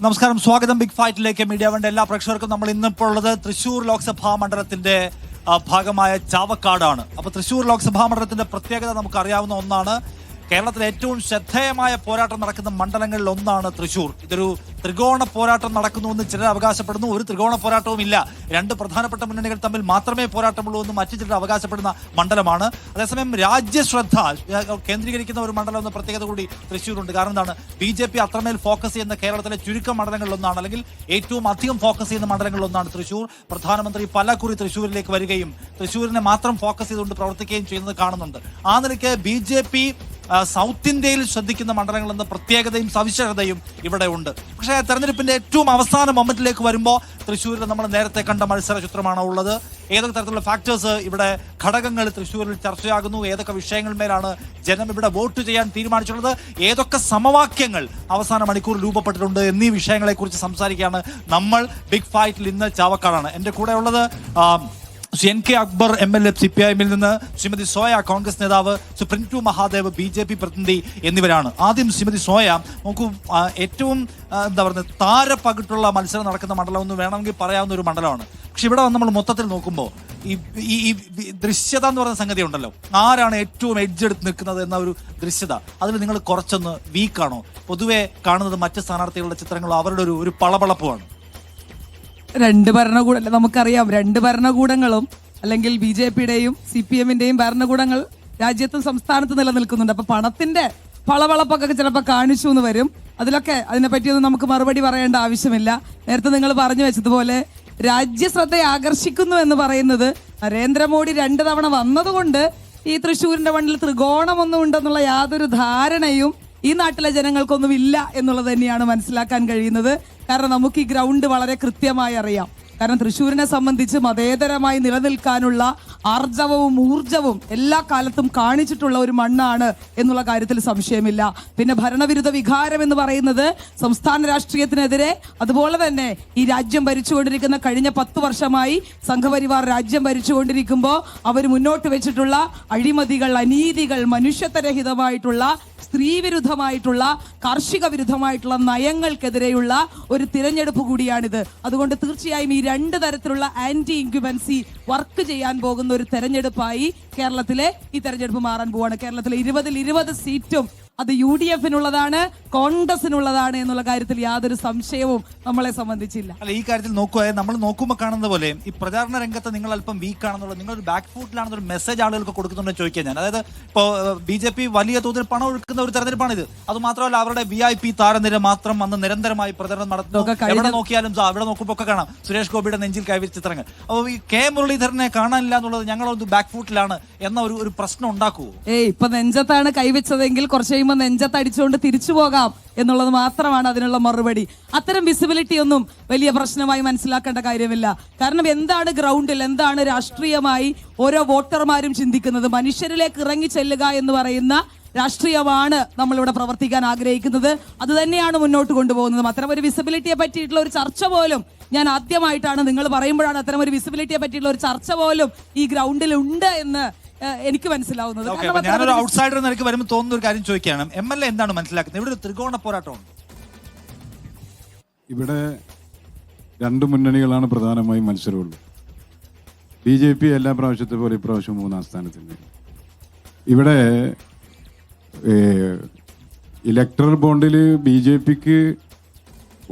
നമസ്കാരം, സ്വാഗതം big ഫൈറ്റിലേക്ക്. Media വണ്ടെ എല്ലാ പ്രേക്ഷകർക്കും. നമ്മൾ ഇന്നിപ്പോൾ ഉള്ളത് തൃശ്ശൂർ ലോക്സഭാ മണ്ഡലത്തിന്റെ ഭാഗമായ ചാവക്കാടാണ്. അപ്പോൾ തൃശ്ശൂർ ലോക്സഭാ മണ്ഡലത്തിന്റെ പ്രത്യേകത നമുക്കറിയാവുന്ന ഒന്നാണ്. കേരളത്തിലെ ഏറ്റവും ശ്രദ്ധേയമായ പോരാട്ടം നടക്കുന്ന മണ്ഡലങ്ങളിൽ ഒന്നാണ് തൃശ്ശൂർ. ഇതൊരു ത്രികോണ പോരാട്ടം നടക്കുന്നുവെന്ന് ചിലർ അവകാശപ്പെടുന്നു. ഒരു ത്രികോണ പോരാട്ടവും ഇല്ല. രണ്ട് പ്രധാനപ്പെട്ട മുന്നണികൾ തമ്മിൽ മാത്രമേ പോരാട്ടമുള്ളൂ എന്ന് മറ്റു ചിലർ അവകാശപ്പെടുന്ന മണ്ഡലമാണ്. അതേസമയം രാജ്യശ്രദ്ധ കേന്ദ്രീകരിക്കുന്ന ഒരു മണ്ഡലം എന്ന പ്രത്യേകത കൂടി തൃശ്ശൂരുണ്ട്. കാരണം എന്താണ്, BJP അത്രമേൽ ഫോക്കസ് ചെയ്യുന്ന കേരളത്തിലെ ചുരുക്കം മണ്ഡലങ്ങളിലൊന്നാണ്, അല്ലെങ്കിൽ ഏറ്റവും അധികം ഫോക്കസ് ചെയ്യുന്ന മണ്ഡലങ്ങളിലൊന്നാണ് തൃശ്ശൂർ. പ്രധാനമന്ത്രി പലകുറി തൃശ്ശൂരിലേക്ക് വരികയും തൃശ്ശൂരിനെ മാത്രം ഫോക്കസ് ചെയ്തുകൊണ്ട് പ്രവർത്തിക്കുകയും ചെയ്യുന്നത് കാണുന്നുണ്ട്. ആ നിലയ്ക്ക് BJP സൗത്ത് ഇന്ത്യയിൽ ശ്രദ്ധിക്കുന്ന മണ്ഡലങ്ങൾ എന്ന പ്രത്യേകതയും സവിശേഷതയും ഇവിടെ ഉണ്ട്. പക്ഷേ തെരഞ്ഞെടുപ്പിന്റെ ഏറ്റവും അവസാന മൊമെന്റിലേക്ക് വരുമ്പോൾ തൃശ്ശൂരിൽ നമ്മൾ നേരത്തെ കണ്ട മത്സര ചിത്രമാണ് ഉള്ളത്. ഏതൊക്കെ തരത്തിലുള്ള ഫാക്ടേഴ്സ് ഇവിടെ ഘടകങ്ങൾ തൃശ്ശൂരിൽ ചർച്ചയാകുന്നു, ഏതൊക്കെ വിഷയങ്ങളിന്മേലാണ് ജനം ഇവിടെ വോട്ട് ചെയ്യാൻ തീരുമാനിച്ചിട്ടുള്ളത്, ഏതൊക്കെ സമവാക്യങ്ങൾ അവസാന മണിക്കൂർ രൂപപ്പെട്ടിട്ടുണ്ട് എന്നീ വിഷയങ്ങളെക്കുറിച്ച് സംസാരിക്കുകയാണ് നമ്മൾ ബിഗ് ഫൈറ്റിൽ. ഇന്ന് ചാവക്കാടാണ്. എൻ്റെ കൂടെ ഉള്ളത് NK അക്ബർ MLA CPIM-ൽ നിന്ന്, ശ്രീമതി സോയ കോൺഗ്രസ് നേതാവ്, പ്രിൻറ്റു മഹാദേവ് BJP പ്രതിനിധി എന്നിവരാണ്. ആദ്യം ശ്രീമതി സോയ, നമുക്ക് ഏറ്റവും എന്താ പറയുന്നത്, താരപ്പകിട്ടുള്ള മത്സരം നടക്കുന്ന മണ്ഡലം എന്ന് വേണമെങ്കിൽ പറയാവുന്ന ഒരു മണ്ഡലമാണ്. പക്ഷെ ഇവിടെ നമ്മൾ മൊത്തത്തിൽ നോക്കുമ്പോൾ ഈ ദൃശ്യത എന്ന് പറയുന്ന സംഗതി ഉണ്ടല്ലോ, ആരാണ് ഏറ്റവും എഡ്ജെടുത്ത് നിൽക്കുന്നത് എന്ന ഒരു ദൃശ്യത, അതിൽ നിങ്ങൾ കുറച്ചൊന്ന് വീക്കാണോ? പൊതുവെ കാണുന്നത് മറ്റ് സ്ഥാനാർത്ഥികളുടെ ചിത്രങ്ങളോ അവരുടെ ഒരു പളപളപ്പുമാണ്. രണ്ട് ഭരണകൂടം നമുക്കറിയാം. രണ്ട് ഭരണകൂടങ്ങളും അല്ലെങ്കിൽ BJP-യുടെയും CPM-ന്റെയും ഭരണകൂടങ്ങൾ രാജ്യത്തും സംസ്ഥാനത്തും നിലനിൽക്കുന്നുണ്ട്. അപ്പൊ പണത്തിന്റെ പളവളപ്പൊക്കെ ചിലപ്പോൾ കാണിച്ചു എന്ന് വരും. അതിനെപ്പറ്റിയൊന്നും നമുക്ക് മറുപടി പറയേണ്ട ആവശ്യമില്ല. നേരത്തെ നിങ്ങൾ പറഞ്ഞു വെച്ചതുപോലെ രാജ്യശ്രദ്ധയെ ആകർഷിക്കുന്നു എന്ന് പറയുന്നത് നരേന്ദ്രമോദി 2 തവണ വന്നതുകൊണ്ട് ഈ തൃശ്ശൂരിന്റെ മണ്ണിൽ ത്രികോണമൊന്നും ഉണ്ടെന്നുള്ള യാതൊരു ധാരണയും ഈ നാട്ടിലെ ജനങ്ങൾക്കൊന്നും ഇല്ല എന്നുള്ളത് തന്നെയാണ് മനസ്സിലാക്കാൻ കഴിയുന്നത്. കാരണം നമുക്ക് ഈ ഗ്രൗണ്ട് വളരെ കൃത്യമായി അറിയാം. കാരണം തൃശ്ശൂരിനെ സംബന്ധിച്ച് മതേതരമായി നിലനിൽക്കാനുള്ള ആർജവവും ഊർജവും എല്ലാ കാലത്തും കാണിച്ചിട്ടുള്ള ഒരു മണ്ണാണ് എന്നുള്ള കാര്യത്തിൽ സംശയമില്ല. പിന്നെ ഭരണവിരുദ്ധ വികാരം എന്ന് പറയുന്നത് സംസ്ഥാന രാഷ്ട്രീയത്തിനെതിരെ, അതുപോലെ തന്നെ ഈ രാജ്യം ഭരിച്ചുകൊണ്ടിരിക്കുന്ന കഴിഞ്ഞ 10 വർഷമായി സംഘപരിവാർ രാജ്യം ഭരിച്ചുകൊണ്ടിരിക്കുമ്പോൾ അവർ മുന്നോട്ട് വെച്ചിട്ടുള്ള അഴിമതികൾ, അനീതികൾ, മനുഷ്യത്വരഹിതമായിട്ടുള്ള, സ്ത്രീവിരുദ്ധമായിട്ടുള്ള, കാർഷിക വിരുദ്ധമായിട്ടുള്ള നയങ്ങൾക്കെതിരെയുള്ള ഒരു തിരഞ്ഞെടുപ്പ് കൂടിയാണിത്. അതുകൊണ്ട് തീർച്ചയായും ഈ 2 തരത്തിലുള്ള ആന്റി ഇൻക്യുബൻസി വർക്ക് ചെയ്യാൻ പോകുന്ന ഒരു തെരഞ്ഞെടുപ്പായി കേരളത്തിലെ ഈ തെരഞ്ഞെടുപ്പ് മാറാൻ പോവാണ്. കേരളത്തിലെ 20-ൽ 20 സീറ്റും അത് UDF-നുള്ളതാണ്, കോൺഗ്രസിനുള്ളതാണ് എന്നുള്ള കാര്യത്തിൽ യാതൊരു സംശയവും നമ്മളെ സംബന്ധിച്ചില്ല. അല്ല, ഈ കാര്യത്തിൽ നമ്മൾ നോക്കുമ്പോൾ കാണുന്ന പോലെ ഈ പ്രചാരണ രംഗത്ത് നിങ്ങൾ അല്പം വീക്കാണെന്നുള്ളത്, നിങ്ങളൊരു ബാക്ക് ഫുട്ടിലാണെന്നൊരു മെസ്സേജ് ആളുകൾക്ക് കൊടുക്കുന്നുണ്ടെന്ന് ചോദിക്കാൻ ഞാൻ. അതായത് ഇപ്പോൾ BJP വലിയ തോതിൽ പണം ഒഴുക്കുന്ന ഒരു തെരഞ്ഞെടുപ്പാണിത്. അത് മാത്രമല്ല, അവരുടെ VIP താരനിര മാത്രം അന്ന് നിരന്തരമായി പ്രചരണം നടത്തുന്നു. എവിടെ നോക്കിയാലും അവിടെ നോക്കുമ്പോൾ ഒക്കെ കാണാം സുരേഷ് ഗോപിയുടെ നെഞ്ചിൽ കൈവച്ച ചിത്രങ്ങൾ. അപ്പോൾ ഈ K മുരളീധരനെ കാണാനില്ല എന്നുള്ളത് ഞങ്ങളൊരു ബാക്ക് ഫുട്ടിലാണ് എന്ന ഒരു പ്രശ്നം ഉണ്ടാക്കുമോ? ഇപ്പൊ നെഞ്ചത്താണ് കൈവച്ചതെങ്കിൽ കുറച്ച് നെഞ്ചത്തടിച്ചുകൊണ്ട് തിരിച്ചു പോകാം എന്നുള്ളത് മാത്രമാണ് അതിനുള്ള മറുപടി. അത്തരം വിസിബിലിറ്റി ഒന്നും വലിയ പ്രശ്നമായി മനസ്സിലാക്കേണ്ട കാര്യമില്ല. കാരണം എന്താണ് ഗ്രൗണ്ടിൽ, എന്താണ് രാഷ്ട്രീയമായി ഓരോ വോട്ടർമാരും ചിന്തിക്കുന്നത്? മനുഷ്യരിലേക്ക് ഇറങ്ങി ചെല്ലുക എന്ന് പറയുന്ന രാഷ്ട്രീയമാണ് നമ്മളിവിടെ പ്രവർത്തിക്കാൻ ആഗ്രഹിക്കുന്നത്. അത് തന്നെയാണ് മുന്നോട്ട് കൊണ്ടുപോകുന്നത്. അത്തരം ഒരു വിസിബിലിറ്റിയെ പറ്റിയിട്ടുള്ള ഒരു ചർച്ച പോലും ഞാൻ ആദ്യമായിട്ടാണ്, നിങ്ങൾ പറയുമ്പോഴാണ് അത്തരം ഒരു വിസിബിലിറ്റിയെ പറ്റിയിട്ടുള്ള ഒരു ചർച്ച പോലും ഈ ഗ്രൗണ്ടിൽ ഉണ്ട് എന്ന് എനിക്ക് മനസ്സിലാവുന്നത്. ഞാനൊരു ഔട്ട്സൈഡർ നിലയ്ക്ക് വരുമ്പോൾ തോന്നുന്ന ഒരു കാര്യം ചോദിക്കുകയാണ്, MLA എന്താണ് മനസ്സിലാക്കുന്നത്? ഇവിടെ ഒരു ത്രികോണ പോരാട്ടമുണ്ട്. ഇവിടെ 2 മുന്നണികളാണ് പ്രധാനമായും മത്സരമുള്ളത്. BJP എല്ലാ പ്രാവശ്യത്തെ പോലെ ഇപ്രാവശ്യം 3-ാം സ്ഥാനത്തുണ്ട്. ഇവിടെ ഇലക്ട്രൽ ബോണ്ടിൽ BJPക്ക്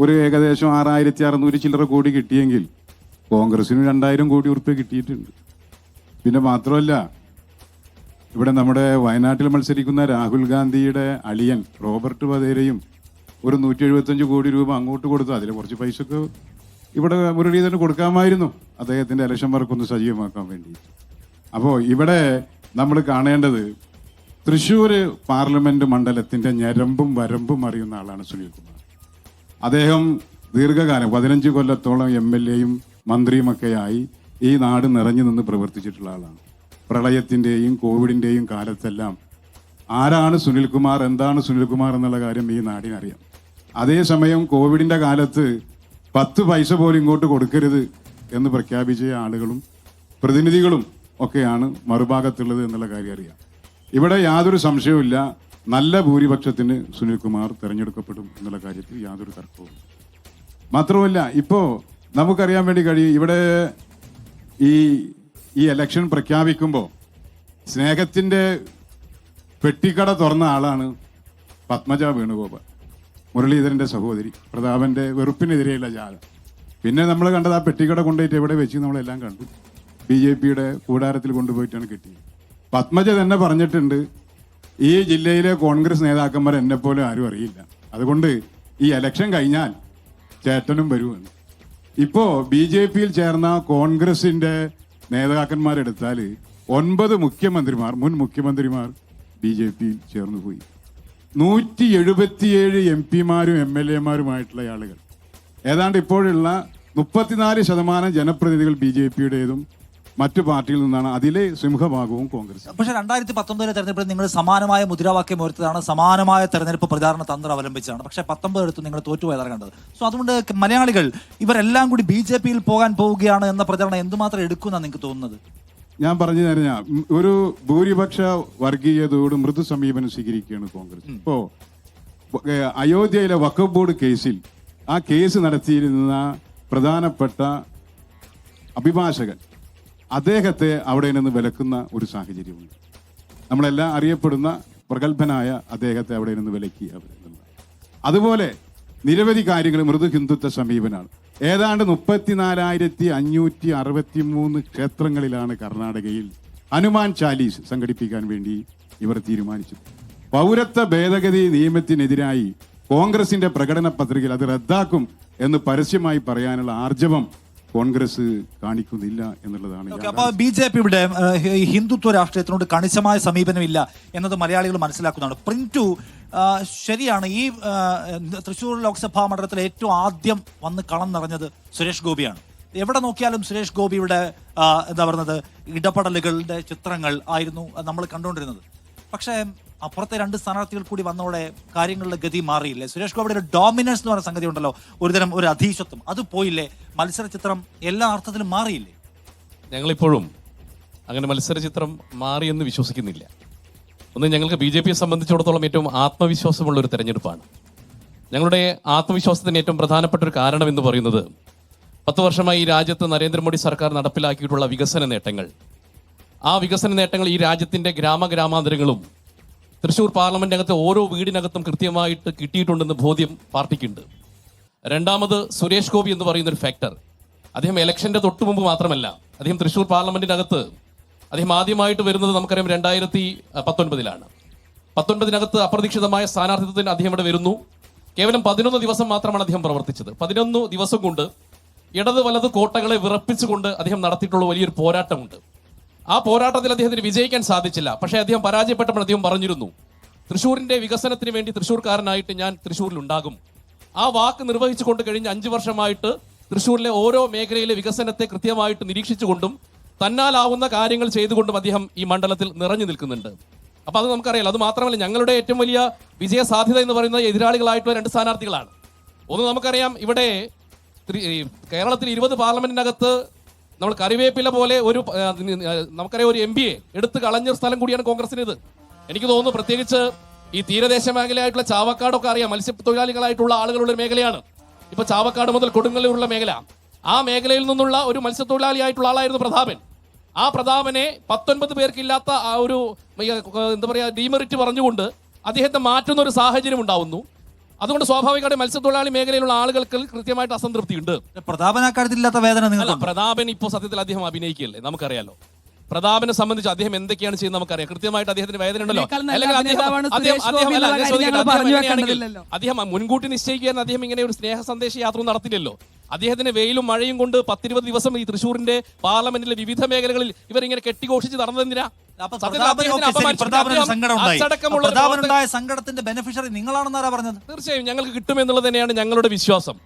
ഒരു ഏകദേശം 6600 ചില്ലറ കോടി കിട്ടിയെങ്കിൽ കോൺഗ്രസിന് 2000 കോടി ഉറുപ്പിക കിട്ടിയിട്ടുണ്ട്. പിന്നെ മാത്രമല്ല, ഇവിടെ നമ്മുടെ വയനാട്ടിൽ മത്സരിക്കുന്ന രാഹുൽ ഗാന്ധിയുടെ അളിയൻ റോബർട്ട് വധേരയും ഒരു 175 കോടി രൂപ അങ്ങോട്ട് കൊടുത്തു. അതിൽ കുറച്ച് പൈസക്ക് ഇവിടെ മുരളീധരന് കൊടുക്കാമായിരുന്നു, അദ്ദേഹത്തിന്റെ ഇലക്ഷൻ വർക്കൊന്ന് സജീവമാക്കാൻ വേണ്ടിയിട്ട്. അപ്പോൾ ഇവിടെ നമ്മൾ കാണേണ്ടത്, തൃശ്ശൂർ പാർലമെന്റ് മണ്ഡലത്തിന്റെ ഞരമ്പും വരമ്പും അറിയുന്ന ആളാണ് സുനിൽകുമാർ. അദ്ദേഹം ദീർഘകാലം 15 കൊല്ലത്തോളം MLA-യും മന്ത്രിയുമൊക്കെയായി ഈ നാട് നിറഞ്ഞു നിന്ന് പ്രവർത്തിച്ചിട്ടുള്ള ആളാണ്. പ്രളയത്തിൻ്റെയും കോവിഡിൻ്റെയും കാലത്തെല്ലാം ആരാണ് സുനിൽകുമാർ, എന്താണ് സുനിൽകുമാർ എന്നുള്ള കാര്യം ഈ നാടിനറിയാം. അതേസമയം കോവിഡിൻ്റെ കാലത്ത് 10 പൈസ പോലും ഇങ്ങോട്ട് കൊടുക്കരുത് എന്ന് പ്രഖ്യാപിച്ച ആളുകളും പ്രതിനിധികളും ഒക്കെയാണ് മറുഭാഗത്തുള്ളത് എന്നുള്ള കാര്യം അറിയാം. ഇവിടെ യാതൊരു സംശയവുമില്ല, നല്ല ഭൂരിപക്ഷത്തിന് സുനിൽകുമാർ തെരഞ്ഞെടുക്കപ്പെടും എന്നുള്ള കാര്യത്തിൽ യാതൊരു തർക്കവും. മാത്രമല്ല ഇപ്പോ നമുക്കറിയാൻ വേണ്ടി കഴിയും, ഇവിടെ ഈ ഇലക്ഷൻ പ്രഖ്യാപിക്കുമ്പോൾ സ്നേഹത്തിന്റെ പെട്ടിക്കട തുറന്ന ആളാണ് പത്മജ വേണുഗോപാൽ, മുരളീധരന്റെ സഹോദരി, പ്രതാപന്റെ വെറുപ്പിനെതിരെയുള്ള ജാഥ. പിന്നെ നമ്മൾ കണ്ടത് ആ പെട്ടിക്കട കൊണ്ടുപോയിട്ട് എവിടെ വെച്ച് നമ്മളെല്ലാം കണ്ടു, BJPയുടെ കൂടാരത്തിൽ കൊണ്ടുപോയിട്ടാണ് കിട്ടിയത്. പത്മജ തന്നെ പറഞ്ഞിട്ടുണ്ട്, ഈ ജില്ലയിലെ കോൺഗ്രസ് നേതാക്കന്മാർ എന്നെപ്പോലെ ആരും അറിയില്ല, അതുകൊണ്ട് ഈ ഇലക്ഷൻ കഴിഞ്ഞാൽ ചേട്ടനും വരുമെന്ന്. ഇപ്പോ BJPയിൽ ചേർന്ന കോൺഗ്രസിന്റെ നേതാക്കന്മാരെടുത്താൽ 9 മുഖ്യമന്ത്രിമാർ, മുൻ മുഖ്യമന്ത്രിമാർ BJPയിൽ ചേർന്നു പോയി. 177 MP-മാരും MLA-മാരുമായിട്ടുള്ള ആളുകൾ, ഏതാണ്ട് ഇപ്പോഴുള്ള 34% ജനപ്രതിനിധികൾ BJPയുടേതും മറ്റു പാർട്ടിയിൽ നിന്നാണ്. അതിലെ സിംഹഭാഗവും കോൺഗ്രസ്. പക്ഷേ 2019 തെരഞ്ഞെടുപ്പിൽ നിങ്ങൾ സമാനമായ മുദ്രാവാക്യം ഉയർത്തതാണ്, സമാനമായ തെരഞ്ഞെടുപ്പ് പ്രചാരണ തന്ത്രം അവലംബിച്ചാണ്. പക്ഷേ 19 എടുത്ത് നിങ്ങൾ തോറ്റുപോയതാണ് കണ്ടത്. സോ അതുകൊണ്ട് മലയാളികൾ ഇവരെല്ലാം കൂടി BJPയിൽ പോകാൻ പോവുകയാണ് എന്ന പ്രചരണം എന്തുമാത്രം എടുക്കുമെന്നാണ് നിങ്ങൾക്ക് തോന്നുന്നത്? ഞാൻ പറഞ്ഞു തരാം, ഒരു ഭൂരിപക്ഷ വർഗീയതയോട് മൃദു സമീപനം സ്വീകരിക്കുകയാണ് കോൺഗ്രസ്. ഇപ്പോ അയോധ്യയിലെ വഖഫ് ബോർഡ് കേസിൽ ആ കേസ് നടത്തിയിരുന്ന പ്രധാനപ്പെട്ട അഭിഭാഷകൻ, അദ്ദേഹത്തെ അവിടെ നിന്ന് വിലക്കുന്ന ഒരു സാഹചര്യമുണ്ട്. നമ്മളെല്ലാം അറിയപ്പെടുന്ന പ്രഗത്ഭനായ അദ്ദേഹത്തെ അവിടെ നിന്ന് വിലക്കി. അതുപോലെ നിരവധി കാര്യങ്ങൾ മൃദു ഹിന്ദുത്വ സമീപനാണ്. ഏതാണ്ട് 34,563 ക്ഷേത്രങ്ങളിലാണ് കർണാടകയിൽ ഹനുമാൻ ചാലീസ് സംഘടിപ്പിക്കാൻ വേണ്ടി ഇവർ തീരുമാനിച്ചു. പൗരത്വ ഭേദഗതി നിയമത്തിനെതിരായി കോൺഗ്രസിന്റെ പ്രകടന പത്രികയിൽ അത് റദ്ദാക്കും എന്ന് പരസ്യമായി പറയാനുള്ള ആർജവം കോൺഗ്രസ് കാണിക്കുന്നില്ല എന്നുള്ളതാണ്. അപ്പോൾ BJPയുടെ ഹിന്ദുത്വ രാഷ്ട്രീയത്തിനോട് കണിശമായ സമീപനമില്ല എന്നത് മലയാളികൾ മനസ്സിലാക്കുന്നതാണ്. പ്രിന്റു ശരിയാണ്, ഈ തൃശ്ശൂർ ലോക്സഭാ മണ്ഡലത്തിൽ ഏറ്റവും ആദ്യം വന്ന് കളം നിറഞ്ഞത് സുരേഷ് ഗോപിയാണ്. എവിടെ നോക്കിയാലും സുരേഷ് ഗോപിയുടെ എന്താ പറയുന്നത് ഇടപെടലുകളുടെ ചിത്രങ്ങൾ ആയിരുന്നു നമ്മൾ കണ്ടുകൊണ്ടിരുന്നത്. പക്ഷേ അപ്പുറത്തെ 2 സ്ഥാനാർത്ഥികൾ കൂടി വന്നതോടെ കാര്യങ്ങളുടെ ഗതി മാറിയില്ലേ? സുരേഷ് ഗോപിയുടെ ഒരു ഡോമിനൻസ് എന്ന് പറയുന്ന സംഗതി ഉണ്ടല്ലോ, ഒരുതരം ഒരു അധീശത്വം, അത് പോയില്ലേ? മത്സര ചിത്രം എല്ലാ അർത്ഥത്തിലും മാറിയില്ലേ? ഞങ്ങളിപ്പോഴും അങ്ങനെ മത്സര ചിത്രം മാറിയെന്ന് വിശ്വസിക്കുന്നില്ല. ഒന്ന്, ഞങ്ങൾക്ക് BJPയെ സംബന്ധിച്ചിടത്തോളം ഏറ്റവും ആത്മവിശ്വാസമുള്ള ഒരു തെരഞ്ഞെടുപ്പാണ്. ഞങ്ങളുടെ ആത്മവിശ്വാസത്തിന് ഏറ്റവും പ്രധാനപ്പെട്ട ഒരു കാരണം എന്ന് പറയുന്നത് 10 വർഷമായി ഈ രാജ്യത്ത് നരേന്ദ്രമോദി സർക്കാർ നടപ്പിലാക്കിയിട്ടുള്ള വികസന നേട്ടങ്ങൾ. ആ വികസന നേട്ടങ്ങൾ ഈ രാജ്യത്തിന്റെ ഗ്രാമാന്തരങ്ങളും തൃശ്ശൂർ പാർലമെന്റിനകത്ത് ഓരോ വീടിനകത്തും കൃത്യമായിട്ട് കിട്ടിയിട്ടുണ്ടെന്ന് ബോധ്യം പാർട്ടിക്കുണ്ട്. രണ്ടാമത്, സുരേഷ് ഗോപി എന്ന് പറയുന്ന ഒരു ഫാക്ടർ, അദ്ദേഹം ഇലക്ഷന്റെ തൊട്ടു മുമ്പ് മാത്രമല്ല, അദ്ദേഹം തൃശ്ശൂർ പാർലമെന്റിനകത്ത് അദ്ദേഹം ആദ്യമായിട്ട് വരുന്നത് നമുക്കറിയാം 2019-ലാണ്. 19-നകത്ത് അപ്രതീക്ഷിതമായ സ്ഥാനാർത്ഥിത്വത്തിന് അദ്ദേഹം ഇവിടെ വരുന്നു. കേവലം 11 ദിവസം മാത്രമാണ് അദ്ദേഹം പ്രവർത്തിച്ചത്. 11 ദിവസം കൊണ്ട് ഇടത് വലത് കോട്ടകളെ വിറപ്പിച്ചുകൊണ്ട് അദ്ദേഹം നടത്തിയിട്ടുള്ള വലിയൊരു പോരാട്ടമുണ്ട്. ആ പോരാട്ടത്തിൽ അദ്ദേഹത്തിന് വിജയിക്കാൻ സാധിച്ചില്ല. പക്ഷേ അദ്ദേഹം പരാജയപ്പെട്ടപ്പോൾ അദ്ദേഹം പറഞ്ഞിരുന്നു, തൃശ്ശൂരിന്റെ വികസനത്തിന് വേണ്ടി തൃശ്ശൂർക്കാരനായിട്ട് ഞാൻ തൃശ്ശൂരിൽ ഉണ്ടാകും. ആ വാക്ക് നിർവഹിച്ചുകൊണ്ട് കഴിഞ്ഞ 5 വർഷമായിട്ട് തൃശ്ശൂരിലെ ഓരോ മേഖലയിലെ വികസനത്തെ കൃത്യമായിട്ട് നിരീക്ഷിച്ചുകൊണ്ടും തന്നാലാവുന്ന കാര്യങ്ങൾ ചെയ്തുകൊണ്ടും അദ്ദേഹം ഈ മണ്ഡലത്തിൽ നിറഞ്ഞു നിൽക്കുന്നുണ്ട്. അപ്പൊ അത് നമുക്കറിയാം. അത് മാത്രമല്ല, ഞങ്ങളുടെ ഏറ്റവും വലിയ വിജയ സാധ്യത എന്ന് പറയുന്നത് എതിരാളികളായിട്ടുള്ള 2 സ്ഥാനാർത്ഥികളാണ്. ഒന്ന്, നമുക്കറിയാം, ഇവിടെ കേരളത്തിൽ 20 പാർലമെന്റിനകത്ത് നമ്മൾ കറിവേപ്പില പോലെ ഒരു നമുക്കറിയാം ഒരു MPയെ എടുത്ത് കളഞ്ഞ സ്ഥലം കൂടിയാണ് കോൺഗ്രസിന് ഇത്. എനിക്ക് തോന്നുന്നു പ്രത്യേകിച്ച് ഈ തീരദേശ മേഖലയായിട്ടുള്ള ചാവക്കാടൊക്കെ അറിയാം, മത്സ്യത്തൊഴിലാളികളായിട്ടുള്ള ആളുകളുടെ ഒരു മേഖലയാണ്. ഇപ്പൊ ചാവക്കാട് മുതൽ കൊടുങ്ങല്ലൂരുള്ള മേഖല, ആ മേഖലയിൽ നിന്നുള്ള ഒരു മത്സ്യത്തൊഴിലാളിയായിട്ടുള്ള ആളായിരുന്നു പ്രതാപൻ. ആ പ്രതാപനെ 19 പേർക്കില്ലാത്ത ആ ഒരു എന്താ പറയാ ഡീമെറിറ്റ് പറഞ്ഞുകൊണ്ട് അദ്ദേഹത്തെ മാറ്റുന്ന ഒരു സാഹചര്യം ഉണ്ടാവുന്നു. അതുകൊണ്ട് സ്വാഭാവികമായിട്ട് മത്സ്യത്തൊഴിലാളി മേഖലയിലുള്ള ആളുകൾക്ക് കൃത്യമായിട്ട് അസംതൃപ്തിയുണ്ട്. പ്രതാപനാക്കാര്യത്തില്ലാത്ത വേദന നിങ്ങൾ പ്രതാപൻ ഇപ്പോൾ സത്യത്തിൽ അദ്ദേഹം അഭിനയിക്കുകയല്ലേ, നമുക്കറിയാലോ. പ്രതാപനെ സംബന്ധിച്ച് അദ്ദേഹം എന്തൊക്കെയാണ് ചെയ്യുന്നത് നമുക്കറിയാം. കൃത്യമായിട്ട് അദ്ദേഹത്തിന് വേദന ഉണ്ടല്ലോ. അദ്ദേഹം മുൻകൂട്ടി നിശ്ചയിക്കാൻ അദ്ദേഹം ഇങ്ങനെ ഒരു സ്നേഹ സന്ദേശ യാത്ര നടത്തില്ലല്ലോ. അദ്ദേഹത്തിന് വെയിലും മഴയും കൊണ്ട് 10-20 ദിവസം ഈ തൃശ്ശൂരിന്റെ പാർലമെന്റിലെ വിവിധ മേഖലകളിൽ ഇവരിങ്ങനെ കെട്ടിഘോഷിച്ച് നടന്നതിനാ. സങ്കടത്തിന്റെ ബെനിഫിഷ്യറി നിങ്ങളാണെന്നാരാ പറഞ്ഞത്? തീർച്ചയായും ഞങ്ങൾക്ക് കിട്ടുമെന്നുള്ളത് തന്നെയാണ് ഞങ്ങളുടെ വിശ്വാസം.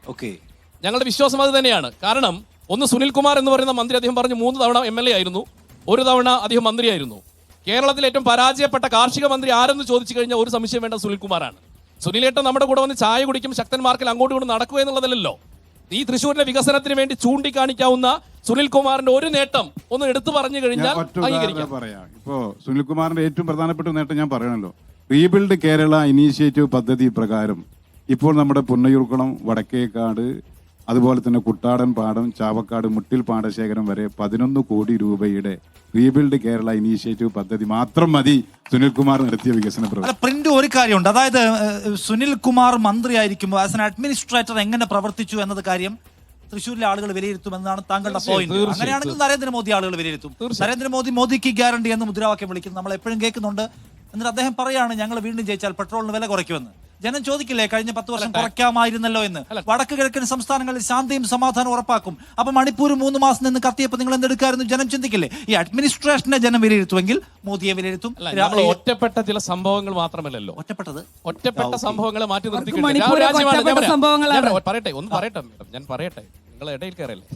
ഞങ്ങളുടെ വിശ്വാസം അത് തന്നെയാണ്. കാരണം ഒന്ന്, സുനിൽകുമാർ എന്ന് പറയുന്ന മന്ത്രി, അദ്ദേഹം പറഞ്ഞു 3 തവണ MLA ആയിരുന്നു, 1 തവണ അദ്ദേഹം മന്ത്രിയായിരുന്നു. കേരളത്തിൽ ഏറ്റവും പരാജയപ്പെട്ട കാർഷിക മന്ത്രി ആരെന്ന് ചോദിച്ചു കഴിഞ്ഞാൽ ഒരു സംശയം വേണ്ട, സുനിൽകുമാറാണ്. സുനിലേട്ടൻ നമ്മുടെ കൂടെ വന്ന് ചായ കുടിക്കും, ശക്തന്മാർക്കിൽ അങ്ങോട്ടും ഇങ്ങോട്ടും നടക്കുക എന്നുള്ളതല്ലോ. ഈ തൃശ്ശൂരിന്റെ വികസനത്തിന് വേണ്ടി ചൂണ്ടിക്കാണിക്കാവുന്ന സുനിൽകുമാറിന്റെ ഒരു നേട്ടം ഒന്ന് എടുത്തു പറഞ്ഞു കഴിഞ്ഞാൽ പറയാം. ഇപ്പോ സുനിൽകുമാറിന്റെ ഏറ്റവും പ്രധാനപ്പെട്ട നേട്ടം ഞാൻ പറയണല്ലോ, റീബിൽഡ് കേരള ഇനീഷ്യേറ്റീവ് പദ്ധതി പ്രകാരം ഇപ്പോൾ നമ്മുടെ പുന്നയൂർക്കുളം, വടക്കേക്കാട്, അതുപോലെ തന്നെ കുട്ടാടൻ പാടം, ചാവക്കാട്, മുട്ടിൽ പാടശേഖരം വരെ 11 കോടി രൂപയുടെ റീബിൽഡ് കേരള ഇനീഷ്യേറ്റീവ് പദ്ധതി മാത്രം മതി സുനിൽകുമാർ നടത്തിയ വികസന പ്രവർത്തനം. അല്ല, പ്രിന്റ് ഒരു കാര്യമുണ്ട്. അതായത് സുനിൽ കുമാർ മന്ത്രിയായിരിക്കുമ്പോൾ ആസ് എൻ അഡ്മിനിസ്ട്രേറ്റർ എങ്ങനെ പ്രവർത്തിച്ചു എന്നത് കാര്യം തൃശ്ശൂരിലെ ആളുകൾ വിലയിരുത്തുമെന്നാണ് താങ്കളുടെ പോയിന്റ്. അങ്ങനെയാണെങ്കിൽ നരേന്ദ്രമോദി ആളുകൾ വിലയിരുത്തും. മോദിക്ക് ഗ്യാരണ്ടി എന്ന് മുദ്രാവാക്യം വിളിക്കും, നമ്മൾ എപ്പോഴും കേൾക്കുന്നുണ്ട്. എന്നിട്ട് അദ്ദേഹം പറയാണ് ഞങ്ങൾ വീണ്ടും ജയിച്ചാൽ പെട്രോളിന് വില കുറയ്ക്കുമെന്ന്. ജനം ചോദിക്കില്ലേ കഴിഞ്ഞ 10 വർഷം കുറയ്ക്കാമായിരുന്നല്ലോ എന്ന്? വടക്ക് കിഴക്കൻ സംസ്ഥാനങ്ങളിൽ ശാന്തിയും സമാധാനം ഉറപ്പാക്കും. അപ്പൊ മണിപ്പൂർ 3 മാസം നിന്ന് കത്തിയപ്പോൾ നിങ്ങൾ എന്തെടുക്കായിരുന്നു ജനം ചിന്തിക്കില്ലേ? ഈ അഡ്മിനിസ്ട്രേഷനെ ജനം വിലയിരുത്തുമെങ്കിൽ മോദിയെ വിലയിരുത്തും. ഒറ്റപ്പെട്ട ചില സംഭവങ്ങൾ മാത്രമല്ലല്ലോ, ഒറ്റപ്പെട്ട സംഭവങ്ങളെ മാറ്റി നിർത്തി പറയട്ടെ നിങ്ങൾ ഇടയിൽ കയറല്ലേ.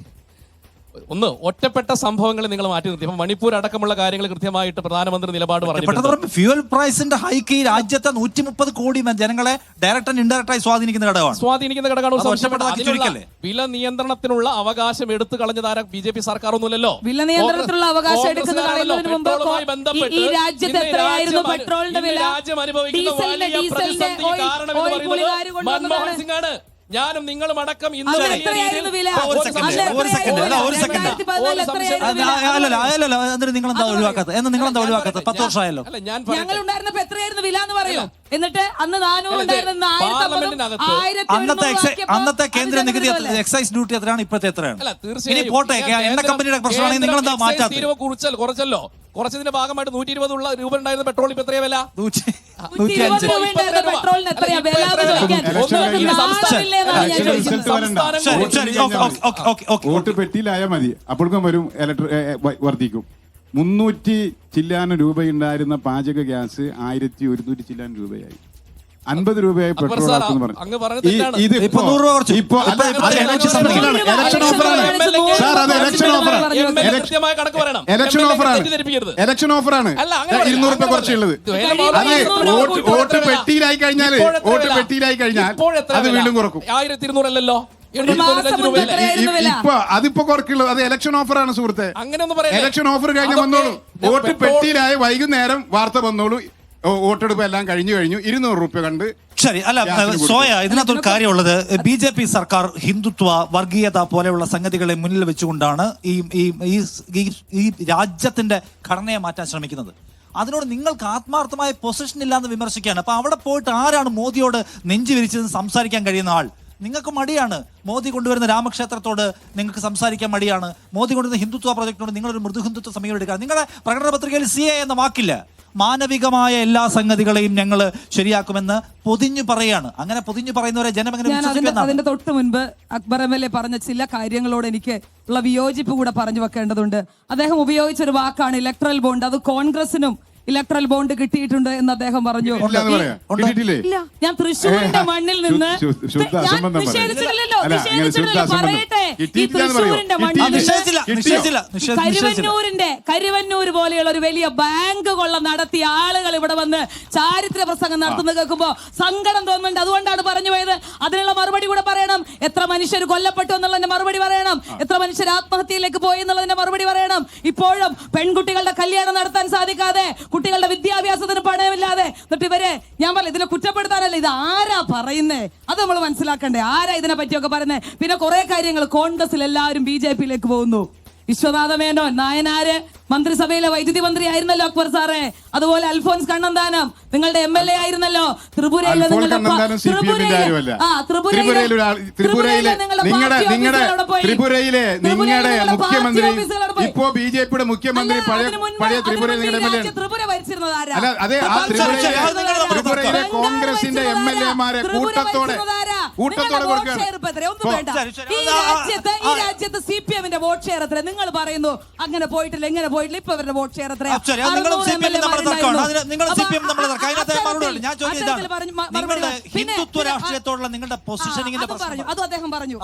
ഒന്ന്, ഒറ്റപ്പെട്ട സംഭവങ്ങൾ നിങ്ങൾ മാറ്റി നിർത്തി. ഇപ്പൊ മണിപ്പൂർ അടക്കമുള്ള കാര്യങ്ങൾ കൃത്യമായിട്ട് പ്രധാനമന്ത്രി നിലപാട് പറഞ്ഞു. ഫ്യൂവൽ പ്രൈസിന്റെ ഹൈക്ക് ഈ രാജ്യത്തെ 130 കോടി ജനങ്ങളെ ഡയറക്റ്റ് ആൻഡ് ഇൻഡയറക്റ്റ് ആയി സ്വാധീനിക്കുന്ന ഘടകമാണ്. വില നിയന്ത്രണത്തിനുള്ള അവകാശം എടുത്തു കളഞ്ഞതാര BJP സർക്കാർ ഒന്നുമില്ലല്ലോ. വില നിയന്ത്രണത്തിലുള്ള അവകാശം എടുക്കുന്നതിന് മുമ്പ് ഈ രാജ്യത്ത് എത്രയായിരുന്നു പെട്രോളിന്റെ വില? രാജ്യം അനുഭവിക്കുന്ന വലിയ പ്രതിസന്ധി കാരണം മൻമോഹൻ സിംഗ് ആണ്. ഞാനും നിങ്ങളും അടക്കം നിങ്ങൾ എന്താ ഒഴിവാക്കാത്തത്? 10 വർഷമായല്ലോ. ഞങ്ങളുണ്ടായിരുന്നപ്പോ എത്രയായിരുന്നു വില എന്ന് പറയൂ. എന്നിട്ട് അന്ന് 400 അന്നത്തെ കേന്ദ്ര നികുതി എക്സൈസ് ഡ്യൂട്ടി എത്രയാണ്, ഇപ്പോഴത്തെ എത്രയാണ്? ഇനി പോട്ടെ, എണ്ണ കമ്പനിയുടെ പ്രശ്നമാണെങ്കിൽ നിങ്ങൾ എന്താ മാറ്റാത്തത്? കുറച്ചല്ലോ, കുറച്ചതിന്റെ ഭാഗമായിട്ട് 120 രൂപ ഉണ്ടായിരുന്ന പെട്രോൾ ഇപ്പൊ എത്രയാ വില? 105. വോട്ട് പെട്ടിയിലായാൽ മതി, അപ്പോഴേക്കും വരും വർദ്ധിക്കും. 300 ചില്ലാനം രൂപയുണ്ടായിരുന്ന പാചക ഗ്യാസ് 1100 ചില്ലാനം രൂപയായി. 50 രൂപയായി പെട്രോൾ ആക്കുന്നു പറഞ്ഞു. ഇലക്ഷൻ ഓഫറാണ് 200 രൂപ കുറച്ചുള്ളത്. വോട്ട് പെട്ടിയിലായി കഴിഞ്ഞാൽ അത് വീണ്ടും കുറക്കും. 1200 അല്ലല്ലോ, ഇപ്പൊ അതിപ്പോ കുറക്കുള്ളത്. അത് ഇലക്ഷൻ ഓഫറാണ് സുഹൃത്തെ. ഇലക്ഷൻ ഓഫർ കഴിഞ്ഞ് വന്നോളൂ. വോട്ട് പെട്ടിയിലായി വൈകുന്നേരം വാർത്ത വന്നോളൂ. വോട്ടെടുപ്പ് എല്ലാം കഴിഞ്ഞു 200 രൂപ കണ്ട്. ശരി. അല്ല സോയ, ഇതിനകത്തൊരു കാര്യമുള്ളത്, BJP സർക്കാർ ഹിന്ദുത്വ, വർഗീയത പോലെയുള്ള സംഗതികളെ മുന്നിൽ വെച്ചുകൊണ്ടാണ് ഈ രാജ്യത്തിന്റെ ഘടനയെ മാറ്റാൻ ശ്രമിക്കുന്നത്. അതിനോട് നിങ്ങൾക്ക് ആത്മാർത്ഥമായ പൊസിഷൻ ഇല്ലാന്ന് വിമർശിക്കുകയാണ്. അപ്പൊ അവിടെ പോയിട്ട് ആരാണ് മോദിയോട് നെഞ്ചു വിരിച്ചത് സംസാരിക്കാൻ കഴിയുന്ന ആൾ? നിങ്ങൾക്ക് മടിയാണ്. മോദി കൊണ്ടുവരുന്ന രാമക്ഷേത്രത്തോട് നിങ്ങൾക്ക് സംസാരിക്കാൻ മടിയാണ്. മോദി കൊണ്ടുവരുന്ന ഹിന്ദുത്വ പ്രോജക്റ്റിനോട് നിങ്ങളൊരു മൃദു ഹിന്ദുത്വ സമീപനം എടുക്കുക. നിങ്ങളുടെ പ്രകടന പത്രികയിൽ CA എന്ന വാക്കില്ല. മാനവികമായ എല്ലാ സംഗതികളെയും ഞങ്ങൾ ശരിയാക്കുമെന്ന് പൊതിഞ്ഞു പറയാണ്. അങ്ങനെ പൊതിഞ്ഞു പറയുന്നവരെ ജനം എങ്ങനെ? അതിന്റെ തൊട്ട് മുൻപ് അക്ബർ MLA പറഞ്ഞ ചില കാര്യങ്ങളോട് എനിക്ക് ഉള്ള വിയോജിപ്പ് കൂടെ പറഞ്ഞു വെക്കേണ്ടതുണ്ട്. അദ്ദേഹം ഉപയോഗിച്ചൊരു വാക്കാണ് ഇലക്ട്രൽ ബോണ്ട്. അത് കോൺഗ്രസിനും ഇലക്ട്രൽ ബോണ്ട് കിട്ടിയിട്ടുണ്ട് എന്ന് അദ്ദേഹം പറഞ്ഞു. ഇല്ല, ഞാൻ തൃശ്ശൂരിന്റെ മണ്ണിൽ നിന്ന് കരുവന്നൂർ പോലെയുള്ള ഒരു വലിയ ബാങ്ക് കൊള്ള നടത്തിയ ആളുകൾ ഇവിടെ വന്ന് ചാരിത്ര പ്രസംഗം നടത്തുന്നത് കേൾക്കുമ്പോ സങ്കടം തോന്നുന്നുണ്ട്. അതുകൊണ്ടാണ് പറഞ്ഞു പോയത്. അതിനുള്ള മറുപടി കൂടെ പറയണം. എത്ര മനുഷ്യർ കൊല്ലപ്പെട്ടു എന്നുള്ളതിന്റെ മറുപടി പറയണം. എത്ര മനുഷ്യർ ആത്മഹത്യയിലേക്ക് പോയി എന്നുള്ളതിന്റെ മറുപടി പറയണം. ഇപ്പോഴും പെൺകുട്ടികളുടെ കല്യാണം നടത്താൻ സാധിക്കാതെ, കുട്ടികളുടെ വിദ്യാഭ്യാസത്തിന് പണയമില്ലാതെ, എന്നിട്ട് ഇവരെ ഞാൻ പറഞ്ഞു ഇതിനെ കുറ്റപ്പെടുത്താനല്ല, ഇത് ആരാ പറയുന്നേ അത് നമ്മൾ മനസ്സിലാക്കണ്ടേ. ആരാ ഇതിനെ പറ്റിയൊക്കെ പറയുന്നത്? പിന്നെ കുറെ കാര്യങ്ങൾ കോൺഗ്രസിൽ എല്ലാവരും BJP-യിലേക്ക് പോകുന്നു. വിശ്വനാഥ മേനോൻ നായനാര് മന്ത്രിസഭയിലെ വൈദ്യുതി മന്ത്രി ആയിരുന്നല്ലോ അക്ബർ സാറേ. അതുപോലെ അൽഫോൻസ് കണ്ണന്താനം നിങ്ങളുടെ MLA ആയിരുന്നല്ലോ. ത്രിപുരയിലെ നിങ്ങളുടെ മുഖ്യമന്ത്രി, ഇപ്പോ BJP-യുടെ മുഖ്യമന്ത്രി, പഴയ ത്രിപുരയിൽ ത്രിപുര ഭരിച്ചിരുന്നത് ആരാ? അതെ, ആ ത്രിപുരയിലെ കോൺഗ്രസിന്റെ MLA-മാരെ കൂട്ടത്തോടെ കൊടുക്കുകയാണ്. ഈ രാജ്യത്ത് CPM-ന്റെ വോട്ട് ഷെയർ എത്ര? നിങ്ങൾ പറയുന്നു അങ്ങനെ പോയിട്ടില്ല, ഇങ്ങനെ പോയിട്ടില്ല. ഇപ്പൊ അവരുടെ വോട്ട് ഷെയർ എത്രയാ? ഹിന്ദുത്വ രാഷ്ട്രീയത്തോടുള്ള നിങ്ങളുടെ പൊസിഷനിങ്ങിന്റെ അതും അദ്ദേഹം പറഞ്ഞു.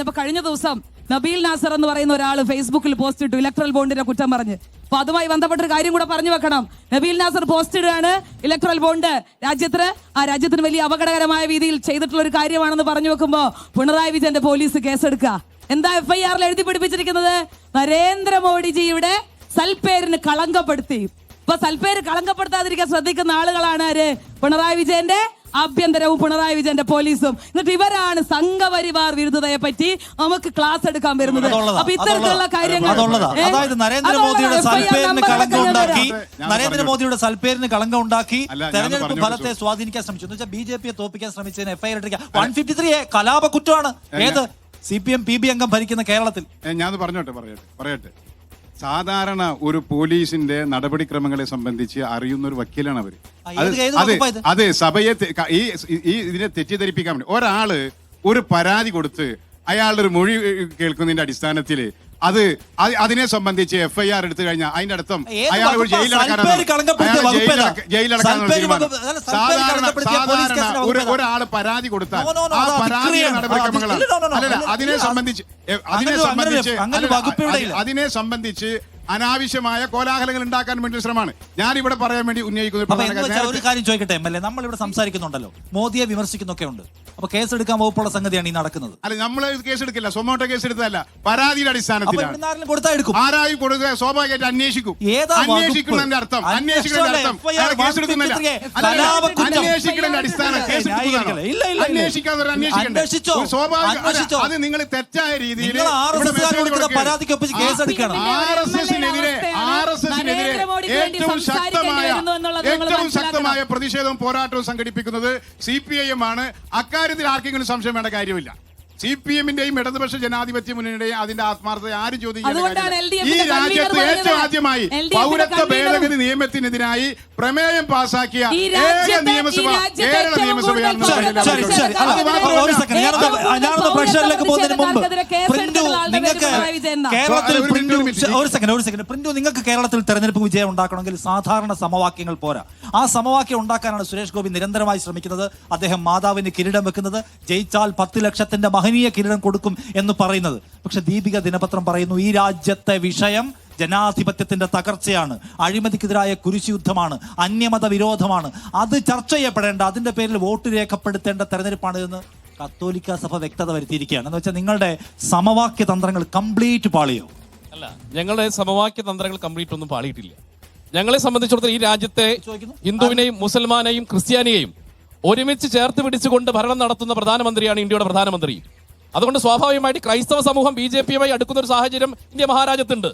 അപ്പൊ കഴിഞ്ഞ ദിവസം നബീൽ നാസർ എന്ന് പറയുന്ന ഒരാൾ ഫേസ്ബുക്കിൽ പോസ്റ്റ് ഇട്ടു ഇലക്ട്രൽ ബോണ്ടിനെ കുറ്റം പറഞ്ഞ്. അപ്പൊ അതുമായി ബന്ധപ്പെട്ടൊരു കാര്യം കൂടെ പറഞ്ഞു വെക്കണം. നബീൽ നാസർ പോസ്റ്റ് ഇടുകയാണ് ഇലക്ട്രൽ ബോണ്ട് രാജ്യത്തിന് വലിയ അപകടകരമായ രീതിയിൽ ചെയ്തിട്ടുള്ള ഒരു കാര്യമാണെന്ന് പറഞ്ഞു വെക്കുമ്പോ പിണറായി വിജയന്റെ പോലീസ് കേസെടുക്കുക. എന്താ FIR-ൽ എഴുതി പിടിപ്പിച്ചിരിക്കുന്നത്? നരേന്ദ്രമോദിജിയുടെ സൽപ്പേരിന് കളങ്കപ്പെടുത്തി. ഇപ്പൊ സൽപ്പേര് കളങ്കപ്പെടുത്താതിരിക്കാൻ ശ്രദ്ധിക്കുന്ന ആളുകളാണ് ആര്? പിണറായി വിജയന്റെ ആഭ്യന്തരവും പിണറായി വിജയന്റെ പോലീസും. എന്നിട്ട് ഇവരാണ് സംഘപരിവാർ വിരുദ്ധതയെ പറ്റി നമുക്ക് ക്ലാസ് എടുക്കാൻ വരുന്നത്. അപ്പൊ ഇത്തരത്തിലുള്ള കാര്യങ്ങൾ അതായത് നരേന്ദ്രമോദിയുടെ സൽപ്പേരിന് കളങ്കം ഉണ്ടാക്കി തെരഞ്ഞെടുപ്പ് ഫലത്തെ സ്വാധീനിക്കാൻ ശ്രമിച്ചു എന്ന് വെച്ചാൽ BJP തോപ്പിക്കാൻ ശ്രമിച്ചതിന് FIR എടുക്കുക. 153 കലാപ കുറ്റമാണ്. ഏത് CPM PB അംഗം ഭരിക്കുന്ന കേരളത്തിൽ. ഞാൻ പറയട്ടെ സാധാരണ ഒരു പോലീസിന്റെ നടപടിക്രമങ്ങളെ സംബന്ധിച്ച് അറിയുന്ന ഒരു വക്കീലാണ് അവര്. അതെ സഭയെ ഇതിനെ തെറ്റിദ്ധരിപ്പിക്കാൻ വേണ്ടി ഒരാള് ഒരു പരാതി കൊടുത്ത് അയാളുടെ ഒരു മൊഴി കേൾക്കുന്നതിന്റെ അടിസ്ഥാനത്തിൽ അതിനെ സംബന്ധിച്ച് FIR എടുത്തു കഴിഞ്ഞാൽ അതിന്റെ അർത്ഥം അയാൾ സാധാരണ ഒരാള് പരാതി കൊടുത്താൽ ആ പരാതി നടപടിക്രമങ്ങളാണ്. അതിനെ സംബന്ധിച്ച് അനാവശ്യമായ കോലാഹലങ്ങൾ ഉണ്ടാക്കാൻ വേണ്ടി ശ്രമമാണ് ഞാൻ ഇവിടെ പറയാൻ വേണ്ടി ഉന്നയിക്കുന്നത്. ഒരു കാര്യം ചോദിക്കട്ടെ MLA, നമ്മൾ ഇവിടെ സംസാരിക്കുന്നുണ്ടല്ലോ, മോദിയെ വിമർശിക്കുന്നൊക്കെ ഉണ്ട്. അപ്പൊ കേസെടുക്കാൻ വകുപ്പുള്ള സംഗതിയാണ് ഈ നടക്കുന്നത്. അല്ല, നമ്മൾ കേസെടുക്കില്ല, സൊമോട്ടോ കേസ് എടുത്തതല്ല, പരാതിയുടെ അടിസ്ഥാനത്തിലാണ്. ആരായും കൊടുക്കുക സ്വാഭാവികമായിട്ട് അന്വേഷിക്കും. അന്വേഷിക്കുന്നതിന്റെ അർത്ഥം കേസെടുക്കുന്നില്ല. അന്വേഷിക്കുന്നതിന്റെ അടിസ്ഥാനം സ്വാഭാവിക. അത് നിങ്ങൾ തെറ്റായ രീതിയിൽ RSSനെതിരെ ഏറ്റവും ശക്തമായ പ്രതിഷേധവും പോരാട്ടവും സംഘടിപ്പിക്കുന്നത് CPIM ആണ്. അക്കാര്യത്തിൽ ആർക്കെങ്കിലും സംശയം വേണ്ട കാര്യമില്ല. CPM-ന്റെയും ഇടതുപക്ഷ ജനാധിപത്യ മുന്നണിയുടെയും അതിന്റെ ആത്മാർത്ഥത ആരും ചോദിക്കാൻ. ഈ രാജ്യത്ത് ഏറ്റവും ആദ്യമായി പൗരത്വ ഭേദഗതി നിയമത്തിനെതിരായി പ്രമേയം പാസാക്കിയ ഏക നിയമസഭ കേരള നിയമസഭയാണ്. പ്രഷറിലേക്ക് പോകുന്നതിന് മുമ്പ് നിങ്ങൾക്ക് കേരളത്തിൽ തെരഞ്ഞെടുപ്പ് വിജയം ഉണ്ടാക്കണമെങ്കിൽ സാധാരണ സമവാക്യങ്ങൾ പോരാ. ആ സമവാക്യം ഉണ്ടാക്കാനാണ് സുരേഷ് ഗോപി നിരന്തരമായി ശ്രമിക്കുന്നത്. അദ്ദേഹം മാതാവിന് കിരീടം വെക്കുന്നത്, ജയിച്ചാൽ 10 ലക്ഷത്തിന്റെ മഹനീയ കിരീടം കൊടുക്കും എന്ന് പറയുന്നത്. പക്ഷെ ദീപിക ദിനപത്രം പറയുന്നു ഈ രാജ്യത്തെ വിഷയം ജനാധിപത്യത്തിന്റെ തകർച്ചയാണ്, അഴിമതിക്കെതിരായ കുരിശുയുദ്ധമാണ്, അന്യമത വിരോധമാണ്. അത് ചർച്ച ചെയ്യപ്പെടേണ്ട, അതിന്റെ പേരിൽ വോട്ട് രേഖപ്പെടുത്തേണ്ട തെരഞ്ഞെടുപ്പാണ് എന്ന് കത്തോലിക്ക സഭ വ്യക്തത വരുത്തിയിരിക്കുകയാണ്. എന്ന് വെച്ചാൽ നിങ്ങളുടെ സമവാക്യ തന്ത്രങ്ങൾ കംപ്ലീറ്റ് പാളിയോ? അല്ല, ഞങ്ങളുടെ സമവാക്യ തന്ത്രങ്ങൾ കംപ്ലീറ്റ് ഒന്നും പാളിയിട്ടില്ല. ഞങ്ങളെ സംബന്ധിച്ചിടത്തോളം ഈ രാജ്യത്തെ ഹിന്ദുവിനെയും മുസൽമാനെയും ക്രിസ്ത്യാനിയെയും ഒരുമിച്ച് ചേർത്ത് പിടിച്ചുകൊണ്ട് ഭരണം നടത്തുന്ന പ്രധാനമന്ത്രിയാണ് ഇന്ത്യയുടെ പ്രധാനമന്ത്രി. അതുകൊണ്ട് സ്വാഭാവികമായിട്ട് ക്രൈസ്തവ സമൂഹം BJP-യുമായി അടുക്കുന്ന ഒരു സാഹചര്യം ഇന്ത്യ മഹാരാജ്യത്തുണ്ട്.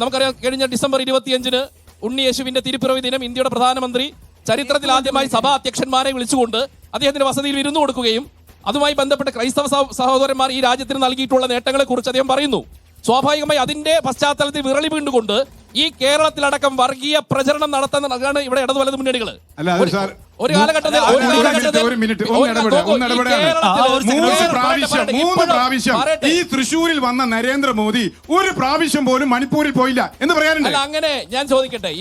നമുക്കറിയാം, കഴിഞ്ഞ ഡിസംബർ 25-ന് ഉണ്ണിയേശുവിന്റെ തിരുപ്പിറവി ദിനം ഇന്ത്യയുടെ പ്രധാനമന്ത്രി ചരിത്രത്തിൽ ആദ്യമായി സഭാ അധ്യക്ഷന്മാരെ വിളിച്ചുകൊണ്ട് അദ്ദേഹത്തിന്റെ വസതിയിൽ വിരുന്നു കൊടുക്കുകയും അതുമായി ബന്ധപ്പെട്ട് ക്രൈസ്തവ സഹോദരന്മാർ ഈ രാജ്യത്തിന് നൽകിയിട്ടുള്ള നേട്ടങ്ങളെ കുറിച്ച് അദ്ദേഹം പറയുന്നു. സ്വാഭാവികമായി അതിന്റെ പശ്ചാത്തലത്തിൽ വിരളി വീണ്ടുകൊണ്ട് ഈ കേരളത്തിലടക്കം വർഗീയ പ്രചരണം നടത്തുന്നതാണ് ഇവിടെ ഇടതു വലത് മുന്നണികൾ. ഒരു കാലഘട്ടത്തിൽ ഈ തൃശ്ശൂരിൽ വന്ന നരേന്ദ്രമോദി ഒരു പ്രാവശ്യം പോലും മണിപ്പൂരിൽ പോയില്ല എന്ന് പറയാനുണ്ട്. അങ്ങനെ ഞാൻ ചോദിക്കട്ടെ,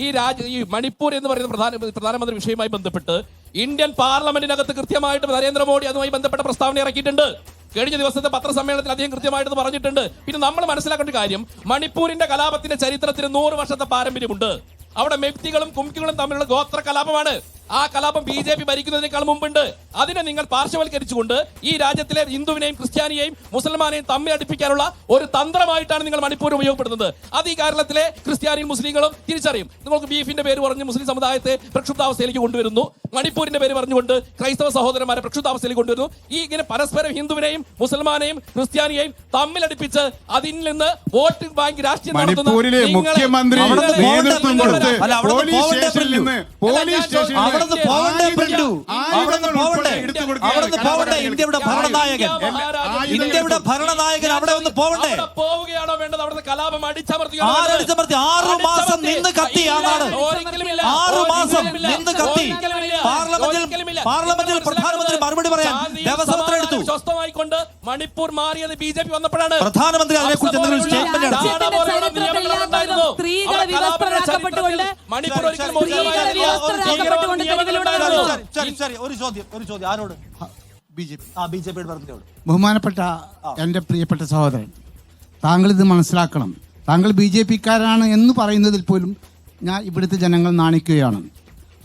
ഈ മണിപ്പൂർ എന്ന് പറയുന്ന പ്രധാനമന്ത്രി വിഷയവുമായി ബന്ധപ്പെട്ട് ഇന്ത്യൻ പാർലമെന്റിനകത്ത് കൃത്യമായിട്ട് നരേന്ദ്രമോദി അതുമായി ബന്ധപ്പെട്ട പ്രസ്താവന ഇറക്കിയിട്ടുണ്ട്. കഴിഞ്ഞ ദിവസത്തെ പത്രസമ്മേളനത്തിൽ അദ്ദേഹം കൃത്യമായിട്ട് പറഞ്ഞിട്ടുണ്ട്. പിന്നെ നമ്മൾ മനസ്സിലാക്കേണ്ട കാര്യം, മണിപ്പൂരിന്റെ കലാപത്തിന്റെ ചരിത്രത്തിന് 100 വർഷത്തെ പാരമ്പര്യമുണ്ട്. അവിടെ മെക്തികളും കുംകികളും തമ്മിലുള്ള ഗോത്ര കലാപമാണ്. ആ കലാപം BJP ഭരിക്കുന്നതിനേക്കാൾ മുമ്പുണ്ട്. അതിനെ നിങ്ങൾ പാർശ്വവൽക്കരിച്ചുകൊണ്ട് ഈ രാജ്യത്തിലെ ഹിന്ദുവിനെയും ക്രിസ്ത്യാനിയെയും മുസൽമാനെയും തമ്മിൽ അടുപ്പിക്കാനുള്ള ഒരു തന്ത്രമായിട്ടാണ് നിങ്ങൾ മണിപ്പൂർ ഉപയോഗപ്പെടുന്നത്. അത് ഈ കേരളത്തിലെ ക്രിസ്ത്യാനിയും മുസ്ലിങ്ങളും തിരിച്ചറിയും. നിങ്ങൾക്ക് ബീഫിന്റെ പേര് പറഞ്ഞ് മുസ്ലിം സമുദായത്തെ പ്രക്ഷുബ്ധാവസ്ഥയിലേക്ക് കൊണ്ടുവരുന്നു, മണിപ്പൂരിന്റെ പേര് പറഞ്ഞുകൊണ്ട് ക്രൈസ്തവ സഹോദരന്മാരെ പ്രക്ഷുബ്ധാവസ്ഥയിലേക്ക് കൊണ്ടുവരുന്നു. ഈ ഇങ്ങനെ പരസ്പരം ഹിന്ദുവിനെയും മുസൽമാനെയും ക്രിസ്ത്യാനിയെയും തമ്മിലടുപ്പിച്ച് അതിൽ നിന്ന് വോട്ട് ബാങ്ക് രാഷ്ട്രീയം നടത്തുന്ന മുഖ്യമന്ത്രി നേതൃത്വം കൊടുത്ത് പോലീസ് സ്റ്റേഷനിൽ നിന്ന് ഇന്ത്യയുടെ ഭരണനായകൻ അവിടെ ഒന്ന് പോവണ്ടേ? പോവുകയാണോ വേണ്ടത്? അവിടുത്തെ കലാപം അടിച്ചമർത്തി 6 മാസം നിന്ന് കത്തി ആ നാട്. 6 മാസം നിന്ന് കത്തി. പാർലമെന്റിൽ പ്രധാനമന്ത്രി മറുപടി പറയാൻ ദിവസം എടുത്തു. സ്വസ്ഥമായിക്കൊണ്ട് മണിപ്പൂർ മാറിയത് BJP വന്നപ്പോഴാണ്. പ്രധാനമന്ത്രി അതിനെക്കുറിച്ച് എന്തെങ്കിലും സ്റ്റേറ്റ്മെന്റ് മണിപ്പൂർ ഒരു ചോദ്യം ആരോട്? BJP ബഹുമാനപ്പെട്ട എൻ്റെ പ്രിയപ്പെട്ട സഹോദരൻ, താങ്കൾ ഇത് മനസ്സിലാക്കണം. താങ്കൾ BJP-ക്കാരാണ് എന്ന് പറയുന്നതിൽ പോലും ഞാൻ ഇവിടുത്തെ ജനങ്ങൾ നാണിക്കുകയാണ്.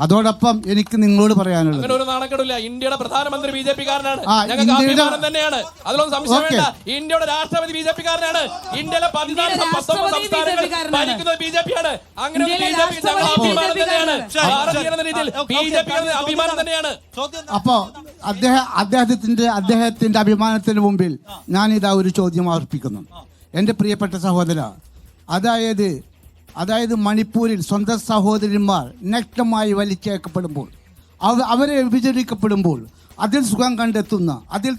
അതോടൊപ്പം എനിക്ക് നിങ്ങളോട് പറയാനുള്ളത്, അങ്ങനെ ഒരു നാണക്കേടില്ല. ഇന്ത്യയുടെ പ്രധാനമന്ത്രി BJP-കാരനാണ്. ആ, ഞങ്ങൾക്ക് ഇന്ത്യയുടെ- അഭിമാനം തന്നെയാണ്. അതിലൊന്നും സംശയം ഓക്കേ. വേണ്ട. ഇന്ത്യയുടെ രാഷ്ട്രപതി BJP-കാരനാണ്. ഇന്ത്യയിലെ 14 19 സംസ്ഥാനങ്ങൾ ഭരിക്കുന്നത് BJP-യാണ്. അങ്ങനെ ഒരു BJP ഞങ്ങൾ അഭിമാനം തന്നെയാണ്. ഭാരതീയർ എന്ന രീതിയിൽ BJP അഭിമാനം തന്നെയാണ്. അപ്പോ അദ്ദേഹത്തിന്റെ അഭിമാനത്തിന് മുമ്പിൽ ഞാൻ ഇതാ ഒരു ചോദ്യം അർപ്പിക്കുന്നു. എൻ്റെ പ്രിയപ്പെട്ട സഹോദര, അതായത് മണിപ്പൂരിൽ സ്വന്തം സഹോദരന്മാർ നഗ്നമായി വലിച്ചേക്കപ്പെടുമ്പോൾ, അവരെ വിഭജിക്കപ്പെടുമ്പോൾ അതിൽ സുഖം കണ്ടെത്തുന്ന, അതിൽ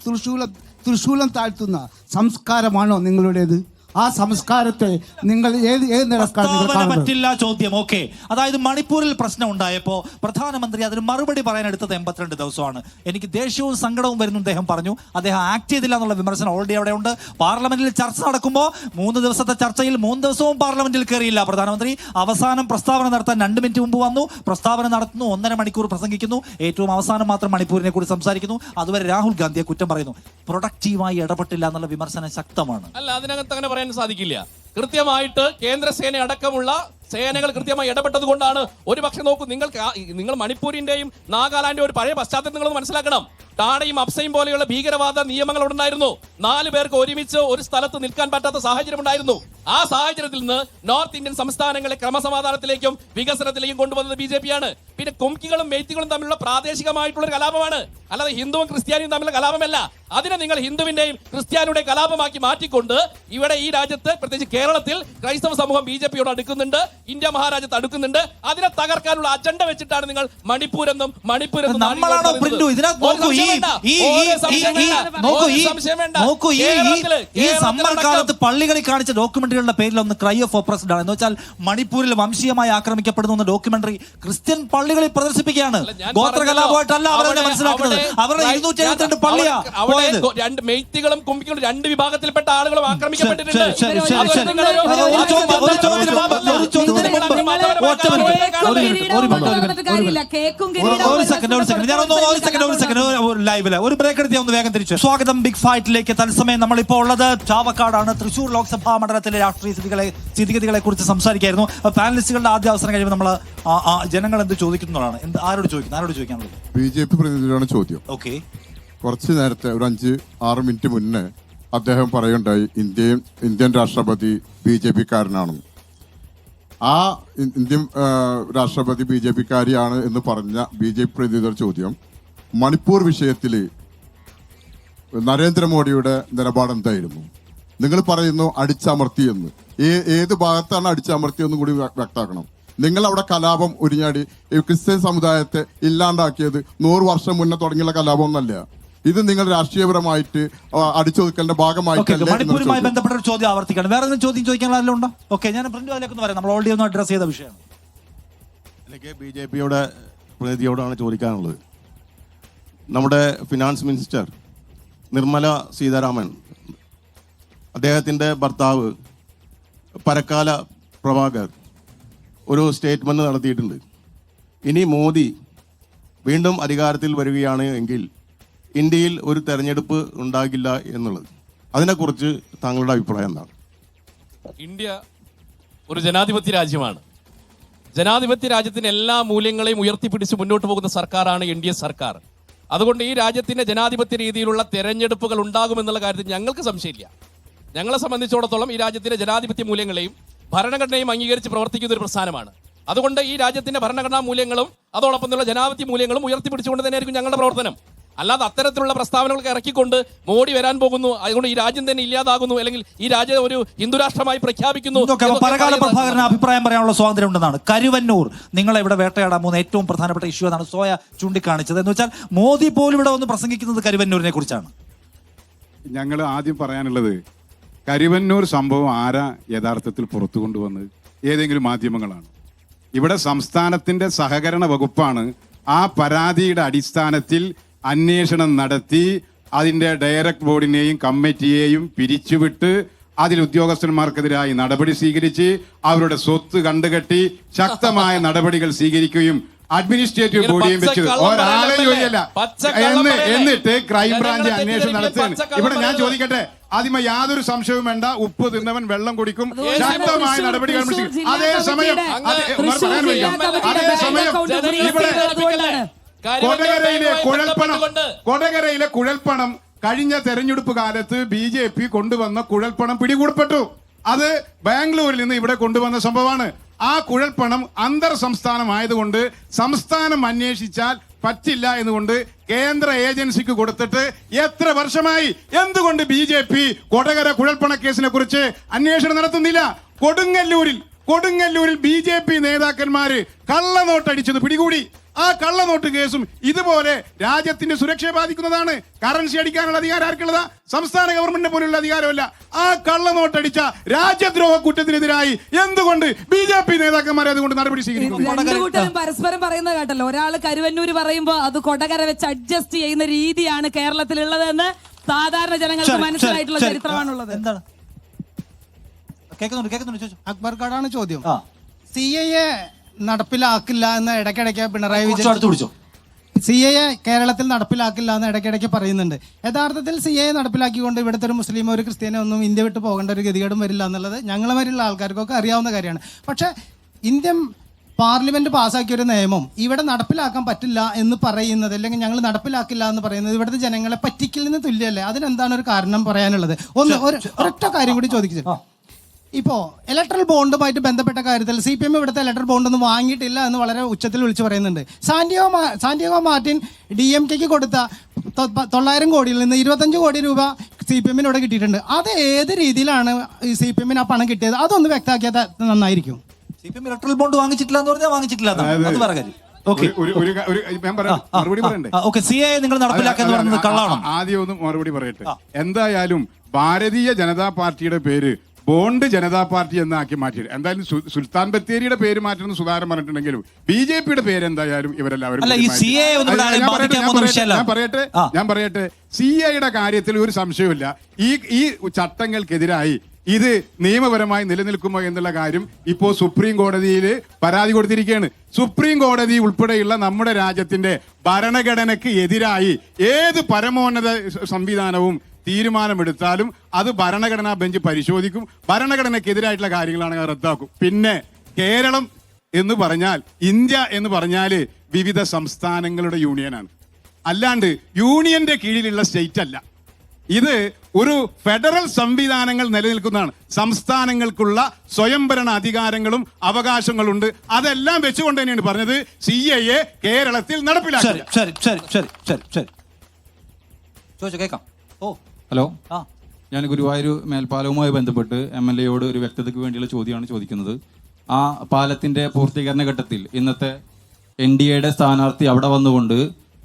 തൃശൂലം താഴ്ത്തുന്ന സംസ്കാരമാണോ നിങ്ങളുടേത്? ആ സംസ്കാരത്തെ നിങ്ങൾ ഏത് നിലക്കാണ് നിങ്ങൾ കാണുന്നത്? പറ്റില്ല ചോദ്യം. ഓക്കെ, അതായത് മണിപ്പൂരിൽ പ്രശ്നം ഉണ്ടായപ്പോ പ്രധാനമന്ത്രി അതിന് മറുപടി പറയാൻ എടുത്തത് 82 ദിവസമാണ്. എനിക്ക് ദേഷ്യവും സങ്കടവും വരുന്നു അദ്ദേഹം പറഞ്ഞു. അദ്ദേഹം ആക്ട് ചെയ്തില്ല എന്നുള്ള വിമർശനം ഓൾറെഡി അവിടെ ഉണ്ട്. പാർലമെന്റിൽ ചർച്ച നടക്കുമ്പോൾ 3 ദിവസത്തെ ചർച്ചയിൽ 3 ദിവസവും പാർലമെന്റിൽ കയറിയില്ല പ്രധാനമന്ത്രി. അവസാനം പ്രസ്താവന നടത്താൻ 2 മിനിറ്റ് മുമ്പ് വന്നു, പ്രസ്താവന നടത്തുന്നു, 1.5 മണിക്കൂർ പ്രസംഗിക്കുന്നു, ഏറ്റവും അവസാനം മാത്രം മണിപ്പൂരിനെ കുറിച്ച് സംസാരിക്കുന്നു. അതുവരെ രാഹുൽ ഗാന്ധിയെ കുറ്റം പറയുന്നു. പ്രൊഡക്റ്റീവായി ഇടപെട്ടില്ല എന്നുള്ള വിമർശനം ശക്തമാണ്. അല്ല, അതിനകത്ത് അങ്ങനെ പറയാൻ സാധിക്കില്ല. കൃത്യമായിട്ട് കേന്ദ്രസേന അടക്കമുള്ള സേനകൾ കൃത്യമായി ഇടപെട്ടത് കൊണ്ടാണ്. ഒരു പക്ഷെ നോക്കൂ, നിങ്ങൾ മണിപ്പൂരിന്റെയും നാഗാലാൻഡിന്റെയും ഒരു പഴയ പശ്ചാത്തലം നിങ്ങളൊന്ന് മനസ്സിലാക്കണം. ടാണയും അപ്സയും പോലെയുള്ള ഭീകരവാദ നിയമങ്ങൾ ഉണ്ടായിരുന്നു. 4 പേർക്ക് ഒരുമിച്ച് ഒരു സ്ഥലത്ത് നിൽക്കാൻ പറ്റാത്ത സാഹചര്യം ഉണ്ടായിരുന്നു. ആ സാഹചര്യത്തിൽ നിന്ന് നോർത്ത് ഇന്ത്യൻ സംസ്ഥാനങ്ങളെ ക്രമസമാധാനത്തിലേക്കും വികസനത്തിലേക്കും കൊണ്ടുവന്നത് BJP-യാണ്. പിന്നെ കുംകികളും മെയ്ത്തികളും തമ്മിലുള്ള പ്രാദേശികമായിട്ടുള്ള ഒരു കലാപമാണ്, അല്ലാതെ ഹിന്ദുവും ക്രിസ്ത്യാനിയും തമ്മിലുള്ള കലാപമല്ല. അതിനെ നിങ്ങൾ ഹിന്ദുവിന്റെയും ക്രിസ്ത്യാനിയുടെയും കലാപമാക്കി മാറ്റിക്കൊണ്ട് ഇവിടെ ഈ രാജ്യത്ത്, പ്രത്യേകിച്ച് കേരളത്തിൽ, ക്രൈസ്തവ സമൂഹം BJP-യോട് അടുക്കുന്നുണ്ട്, ഇന്ത്യ മഹാരാജ്യത്ത് അടുക്കുന്നുണ്ട്. അതിനെ തകർക്കാനുള്ള അജണ്ട വെച്ചിട്ടാണ് നിങ്ങൾ മണിപ്പൂരെന്നും നമ്മളാണോ പ്രിന്റു ഇതിനകത്ത് നോക്കൂ. ഈ സമ്മർ കാലത്ത് പള്ളികളിൽ കാണിച്ച ഡോക്യുമെന്ററികളുടെ പേരിൽ ഒന്ന് ക്രൈ ഓഫ് ഓപ്രസ്ഡ് ആണ്. എന്ന് വെച്ചാൽ മണിപ്പൂരിൽ വംശീയമായി ആക്രമിക്കപ്പെടുന്ന ഡോക്യുമെന്ററി ക്രിസ്ത്യൻ പള്ളികളിൽ പ്രദർശിപ്പിക്കുകയാണ്. ഗോത്ര കലാപമായിട്ടല്ല അവരെ മനസ്സിലാക്കുന്നത്. അവരുടെ 272 പള്ളിയാ പോയത്. രണ്ട് മെയ്ത്തികളും കുംഭികളും 2 വിഭാഗത്തിൽപ്പെട്ട ആളുകളും ആക്രമിക്കപ്പെട്ടിട്ടുണ്ട്. ഒരു ബ്രേക്ക് എടുത്ത് ഒന്ന് വേഗം തിരിച്ചു. സ്വാഗതം ബിഗ് ഫൈറ്റിലേക്ക്. തത്സമയം നമ്മളിപ്പോൾ ഉള്ളത് ചാവക്കാടാണ്. തൃശൂർ ലോക്സഭാ മണ്ഡലത്തിലെ രാഷ്ട്രീയ സ്ഥിതിഗതികളെ കുറിച്ച് സംസാരിക്കായിരുന്നു. പാനലിസ്റ്റുകളുടെ ആദ്യ അവസരം കഴിയുമ്പോൾ നമ്മൾ ജനങ്ങൾ എന്ത് ചോദിക്കുന്നതാണ്, ആരോട് ചോദിക്കാനുള്ളത്? BJP പ്രതിനിധിയാണ് ചോദ്യം. ഓക്കെ, കുറച്ച് നേരത്തെ ഒരു 5-6 മിനിറ്റ് മുന്നേ അദ്ദേഹം പറയുണ്ടായി ഇന്ത്യൻ രാഷ്ട്രപതി BJP-കാരനാണെന്ന്. ആ ഇന്ത്യൻ രാഷ്ട്രപതി BJP-കാരിയാണ് എന്ന് പറഞ്ഞ BJP പ്രതിനിധിയുടെ ചോദ്യം, മണിപ്പൂർ വിഷയത്തിൽ നരേന്ദ്രമോദിയുടെ നിലപാട് എന്തായിരുന്നു? നിങ്ങൾ പറയുന്നു അടിച്ചമർത്തി എന്ന്. ഏത് ഭാഗത്താണ് അടിച്ചമർത്തിയെന്നും കൂടി വ്യക്തമാക്കണം. നിങ്ങൾ അവിടെ കലാപം ഉരിഞ്ഞാടി ക്രിസ്ത്യൻ സമുദായത്തെ ഇല്ലാണ്ടാക്കിയത് 100 വർഷം മുന്നേ തുടങ്ങിയുള്ള കലാപമൊന്നല്ല. ഇത് നിങ്ങൾ രാഷ്ട്രീയപരമായിട്ട് അടിച്ചൊതുക്കലിന്റെ ഭാഗമായിട്ട് മണിപ്പൂരുമായി ബന്ധപ്പെട്ട ഒരു ചോദ്യം ആവർത്തിക്കണം. വേറെ എന്തെങ്കിലും ചോദ്യം ചോദിക്കാനുള്ള ഉണ്ടോ? ഓക്കെ, ഞാൻ പ്രിന്റ് അതിലേക്ക് പറയാം. നമ്മൾ ഓൾറെഡി ഒന്ന് അഡ്രസ് ചെയ്ത വിഷയമാണ്. എനിക്ക് BJP-യുടെ പ്രതിനിധിയോടാണ് ചോദിക്കാനുള്ളത്. നമ്മുടെ ഫിനാൻസ് മിനിസ്റ്റർ നിർമ്മല സീതാരാമൻ, അദ്ദേഹത്തിൻ്റെ ഭർത്താവ് പരക്കാല പ്രഭാകർ ഒരു സ്റ്റേറ്റ്മെന്റ് നടത്തിയിട്ടുണ്ട്. ഇനി മോദി വീണ്ടും അധികാരത്തിൽ വരികയാണ് എങ്കിൽ ഇന്ത്യയിൽ ഒരു തെരഞ്ഞെടുപ്പ് ഉണ്ടാകില്ല എന്നുള്ളത്. അതിനെക്കുറിച്ച് താങ്കളുടെ അഭിപ്രായം എന്താണ്? ഇന്ത്യ ഒരു ജനാധിപത്യ രാജ്യമാണ്. ജനാധിപത്യ രാജ്യത്തിന് എല്ലാ മൂല്യങ്ങളെയും ഉയർത്തിപ്പിടിച്ച് മുന്നോട്ട് പോകുന്ന സർക്കാരാണ് NDA സർക്കാർ. അതുകൊണ്ട് ഈ രാജ്യത്തിന്റെ ജനാധിപത്യ രീതിയിലുള്ള തെരഞ്ഞെടുപ്പുകൾ ഉണ്ടാകുമെന്നുള്ള കാര്യത്തിൽ ഞങ്ങൾക്ക് സംശയമില്ല. ഞങ്ങളെ സംബന്ധിച്ചിടത്തോളം ഈ രാജ്യത്തിന്റെ ജനാധിപത്യ മൂല്യങ്ങളെയും ഭരണഘടനയും അംഗീകരിച്ച് പ്രവർത്തിക്കുന്ന ഒരു പ്രസ്ഥാനമാണ്. അതുകൊണ്ട് ഈ രാജ്യത്തിന്റെ ഭരണഘടനാ മൂല്യങ്ങളും അതോടൊപ്പം തന്നെ ജനാധിപത്യ മൂല്യങ്ങളും ഉയർത്തിപ്പിടിച്ചുകൊണ്ട് തന്നെയായിരിക്കും ഞങ്ങളുടെ പ്രവർത്തനം. അല്ലാതെ അത്തരത്തിലുള്ള പ്രസ്താവനകൾക്ക് ഇറക്കിക്കൊണ്ട് മോഡി വരാൻ പോകുന്നു, അതുകൊണ്ട് ഈ രാജ്യം തന്നെ ഇല്ലാതാകുന്നു, അല്ലെങ്കിൽ ഈ രാജ്യം ഒരു ഹിന്ദു രാഷ്ട്രമായി പ്രഖ്യാപിക്കുന്നു. പരകാല പ്രഭാകരന് അഭിപ്രായം പറയാനുള്ള സ്വാതന്ത്ര്യം ഉണ്ടെന്നാണ്. കരുവന്നൂർ നിങ്ങളെ ഇവിടെ വേട്ടയാടാൻ പോകുന്ന ഏറ്റവും പ്രധാനപ്പെട്ട ഇഷ്യൂ എന്നാണ് സോയ ചൂണ്ടിക്കാണിച്ചത്. എന്ന് വെച്ചാൽ മോദി പോലും ഇവിടെ വന്ന് പ്രസംഗിക്കുന്നത് കരുവന്നൂരിനെ കുറിച്ചാണ്. ഞങ്ങൾ ആദ്യം പറയാനുള്ളത്, കരുവന്നൂർ സംഭവം ആരാ യഥാർത്ഥത്തിൽ പുറത്തു കൊണ്ടുവന്നത്? ഏതെങ്കിലും മാധ്യമങ്ങളാണ്? ഇവിടെ സംസ്ഥാനത്തിന്റെ സഹകരണ വകുപ്പാണ് ആ പരാതിയുടെ അടിസ്ഥാനത്തിൽ അന്വേഷണം നടത്തി അതിന്റെ ഡയറക്ട് ബോർഡിനെയും കമ്മിറ്റിയെയും പിരിച്ചുവിട്ട് അതിൽ ഉദ്യോഗസ്ഥന്മാർക്കെതിരായി നടപടി സ്വീകരിച്ച് അവരുടെ സ്വത്ത് കണ്ടുകെട്ടി ശക്തമായ നടപടികൾ സ്വീകരിക്കുകയും അഡ്മിനിസ്ട്രേറ്റീവ് ഇങ്ങനെ ബോഡിയും വെച്ചത് പച്ചക്കള്ളം ഒരാളെ പറയല്ലേ? ജോലിയല്ല പച്ചക്കള്ളം പറയല്ലേ? എന്നിട്ട് ക്രൈംബ്രാഞ്ച് ജനങ്ങളെ അന്വേഷണം നടത്തുകയാണ്. പച്ചക്കള്ളം ഇവിടെ ഞാൻ പറയല്ലേ? ചോദിക്കട്ടെ, ആദ്യമേ യാതൊരു സംശയവും വേണ്ട, ഉപ്പ് തിന്നവൻ വെള്ളം കുടിക്കും, അതുപോലെ ശക്തമായ തൃശ്ശൂർ നടപടികൾ ജില്ലാ സ്വീകരിക്കും. അതേസമയം കമ്മിറ്റിയുടെ- ഉമർ പറയാൻ തൃശ്ശൂർ വയ്യ. ജില്ലാ കമ്മിറ്റിയുടെ അതേസമയം ബാങ്ക് അക്കൗണ്ട് ഇവിടെ അതുകൊണ്ടാണ്. കൊടകരയിലെ കുഴൽപ്പണം കഴിഞ്ഞ തെരഞ്ഞെടുപ്പ് കാലത്ത് BJP കൊണ്ടുവന്ന കുഴൽപ്പണം പിടികൂടപ്പെട്ടു. അത് ബാംഗ്ലൂരിൽ നിന്ന് ഇവിടെ കൊണ്ടുവന്ന സംഭവമാണ്. ആ കുഴൽപ്പണം അന്തർ സംസ്ഥാനമായതുകൊണ്ട് സംസ്ഥാനം അന്വേഷിച്ചാൽ പറ്റില്ല എന്നുകൊണ്ട് കേന്ദ്ര ഏജൻസിക്ക് കൊടുത്തിട്ട് എത്ര വർഷമായി? എന്തുകൊണ്ട് BJP കൊടകര കുഴൽപ്പണ കേസിനെ കുറിച്ച് അന്വേഷണം നടത്തുന്നില്ല? കൊടുങ്ങല്ലൂരിൽ BJP നേതാക്കന്മാര് കള്ളനോട്ടടിച്ചത് പിടികൂടി. ആ കള്ളനോട്ട് കേസും ഇതുപോലെ രാജ്യത്തിന്റെ സുരക്ഷയെ ബാധിക്കുന്നതാണ്. കറൻസി അടിക്കാനുള്ള അധികാരം ആർക്കുള്ളതാ? സംസ്ഥാന ഗവൺമെന്റിന് പോലുള്ള അധികാരമല്ല. ആ കള്ളനോട്ടടിച്ച രാജ്യദ്രോഹ കുറ്റത്തിനെതിരായി എന്തുകൊണ്ട് BJP നേതാക്കന്മാരെ അതുകൊണ്ട് നടപടി സ്വീകരിക്കുന്നു? രണ്ടു കൂട്ടരും പരസ്പരം പറയുന്നത് കേട്ടല്ലോ. ഒരാള് കരുവന്നൂര് പറയുമ്പോ അത് കൊടകര വെച്ച് അഡ്ജസ്റ്റ് ചെയ്യുന്ന രീതിയാണ് കേരളത്തിലുള്ളതെന്ന് സാധാരണ ജനങ്ങൾക്ക് മനസ്സിലായിട്ടുള്ള ചരിത്രമാണുള്ളത്. എന്താണ് കേൾക്കുന്നുണ്ട് ചോദിച്ചു. അക്ബർക്കാടാണ് ചോദ്യം. ആ, CAA നടപ്പിലാക്കില്ല എന്ന് ഇടയ്ക്കിടയ്ക്ക് പിണറായി കുറച്ച് അടുത്ത് പിടിച്ചോ. CAA കേരളത്തിൽ നടപ്പിലാക്കില്ല എന്ന് ഇടയ്ക്കിടയ്ക്ക് പറയുന്നുണ്ട്. യഥാർത്ഥത്തിൽ CAA നടപ്പിലാക്കിക്കൊണ്ട് ഇവിടുത്തെ ഒരു മുസ്ലിമോ ഒരു ക്രിസ്ത്യാനോ ഒന്നും ഇന്ത്യ വിട്ട് പോകേണ്ട ഒരു ഗതികേടും വരില്ല എന്നുള്ളത് ഞങ്ങളെ വരെയുള്ള ആൾക്കാർക്കൊക്കെ അറിയാവുന്ന കാര്യമാണ്. പക്ഷേ ഇന്ത്യൻ പാർലമെന്റ് പാസ്സാക്കിയ ഒരു നിയമം ഇവിടെ നടപ്പിലാക്കാൻ പറ്റില്ല എന്ന് പറയുന്നത്, അല്ലെങ്കിൽ ഞങ്ങൾ നടപ്പിലാക്കില്ല എന്ന് പറയുന്നത് ഇവിടുത്തെ ജനങ്ങളെ പറ്റിക്കലിന് തുല്യമല്ലേ? അതിനെന്താണ് ഒരു കാരണം പറയാനുള്ളത്? ഒരൊറ്റ കാര്യം കൂടി ചോദിച്ചു. ഇപ്പോൾ ഇലക്ട്രൽ ബോണ്ടുമായിട്ട് ബന്ധപ്പെട്ട കാര്യത്തിൽ CPM ഇവിടുത്തെ ഇലക്ട്രൽ ബോണ്ടൊന്നും വാങ്ങിയിട്ടില്ല എന്ന് വളരെ ഉച്ചത്തിൽ വിളിച്ചു പറയുന്നുണ്ട്. സാന്റിയാഗോ മാർട്ടിൻ DMK-ക്ക് കൊടുത്ത 900 കോടിയിൽ നിന്ന് 25 കോടി രൂപ CPM-ന് ഇവിടെ കിട്ടിയിട്ടുണ്ട്. അത് ഏത് രീതിയിലാണ് ഈ CPM-ന് ആ പണം കിട്ടിയത്? അതൊന്ന് വ്യക്തമാക്കിയാൽ നന്നായിരിക്കും. CPM ഇലക്ട്രൽ ബോണ്ട് വാങ്ങിച്ചിട്ടില്ല എന്ന് പറഞ്ഞാൽ വാങ്ങിച്ചിട്ടില്ല എന്നാണ്. അത് വേറെ കാര്യം. മറുപടി പറയണ്ടേ? CAA നിങ്ങൾ നടപ്പിലാക്കാന്ന് പറയുന്നത് കള്ളാണോ? ആദ്യം ഒന്ന് മറുപടി പറയട്ടെ. എന്തായാലും ഭാരതീയ ജനതാ പാർട്ടിയുടെ പേര് ബോണ്ട് ജനതാ പാർട്ടി എന്നാക്കി മാറ്റിയത്. എന്തായാലും സുൽത്താൻ ബത്തേരിയുടെ പേര് മാറ്റുന്ന സുധാകരൻ പറഞ്ഞിട്ടുണ്ടെങ്കിലും BJP-യുടെ പേര് എന്തായാലും ഇവരെല്ലാവരും ഞാൻ പറയട്ടെ. CAA-യുടെ കാര്യത്തിൽ ഒരു സംശയമില്ല. ഈ ചട്ടങ്ങൾക്കെതിരായി ഇത് നിയമപരമായി നിലനിൽക്കുമോ എന്നുള്ള കാര്യം ഇപ്പോൾ സുപ്രീം കോടതിയിൽ പരാതി കൊടുത്തിരിക്കുകയാണ്. സുപ്രീം കോടതി ഉൾപ്പെടെയുള്ള നമ്മുടെ രാജ്യത്തിന്റെ ഭരണഘടനയ്ക്ക് എതിരായി ഏത് പരമോന്നത സംവിധാനവും തീരുമാനമെടുത്താലും അത് ഭരണഘടനാ ബെഞ്ച് പരിശോധിക്കും. ഭരണഘടനയ്ക്കെതിരായിട്ടുള്ള കാര്യങ്ങളാണെങ്കിൽ റദ്ദാക്കും. പിന്നെ കേരളം എന്ന് പറഞ്ഞാൽ, ഇന്ത്യ എന്ന് പറഞ്ഞാല് വിവിധ സംസ്ഥാനങ്ങളുടെ യൂണിയനാണ്, അല്ലാണ്ട് യൂണിയന്റെ കീഴിലുള്ള സ്റ്റേറ്റ് അല്ല. ഇത് ഒരു ഫെഡറൽ സംവിധാനങ്ങൾ നിലനിൽക്കുന്നതാണ്. സംസ്ഥാനങ്ങൾക്കുള്ള സ്വയംഭരണ അധികാരങ്ങളും അവകാശങ്ങളുണ്ട്. അതെല്ലാം വെച്ചുകൊണ്ട് തന്നെയാണ് പറഞ്ഞത് CAA കേരളത്തിൽ നടപ്പിലാക്കി. കേൾക്കാം. ഹലോ, ഞാൻ ഗുരുവായൂർ മേൽപ്പാലവുമായി ബന്ധപ്പെട്ട് MLA-യോട് ഒരു വ്യക്തതയ്ക്ക് വേണ്ടിയുള്ള ചോദ്യമാണ് ചോദിക്കുന്നത്. ആ പാലത്തിന്റെ പൂർത്തീകരണ ഘട്ടത്തിൽ ഇന്നത്തെ NDA-യുടെ സ്ഥാനാർത്ഥി അവിടെ വന്നുകൊണ്ട്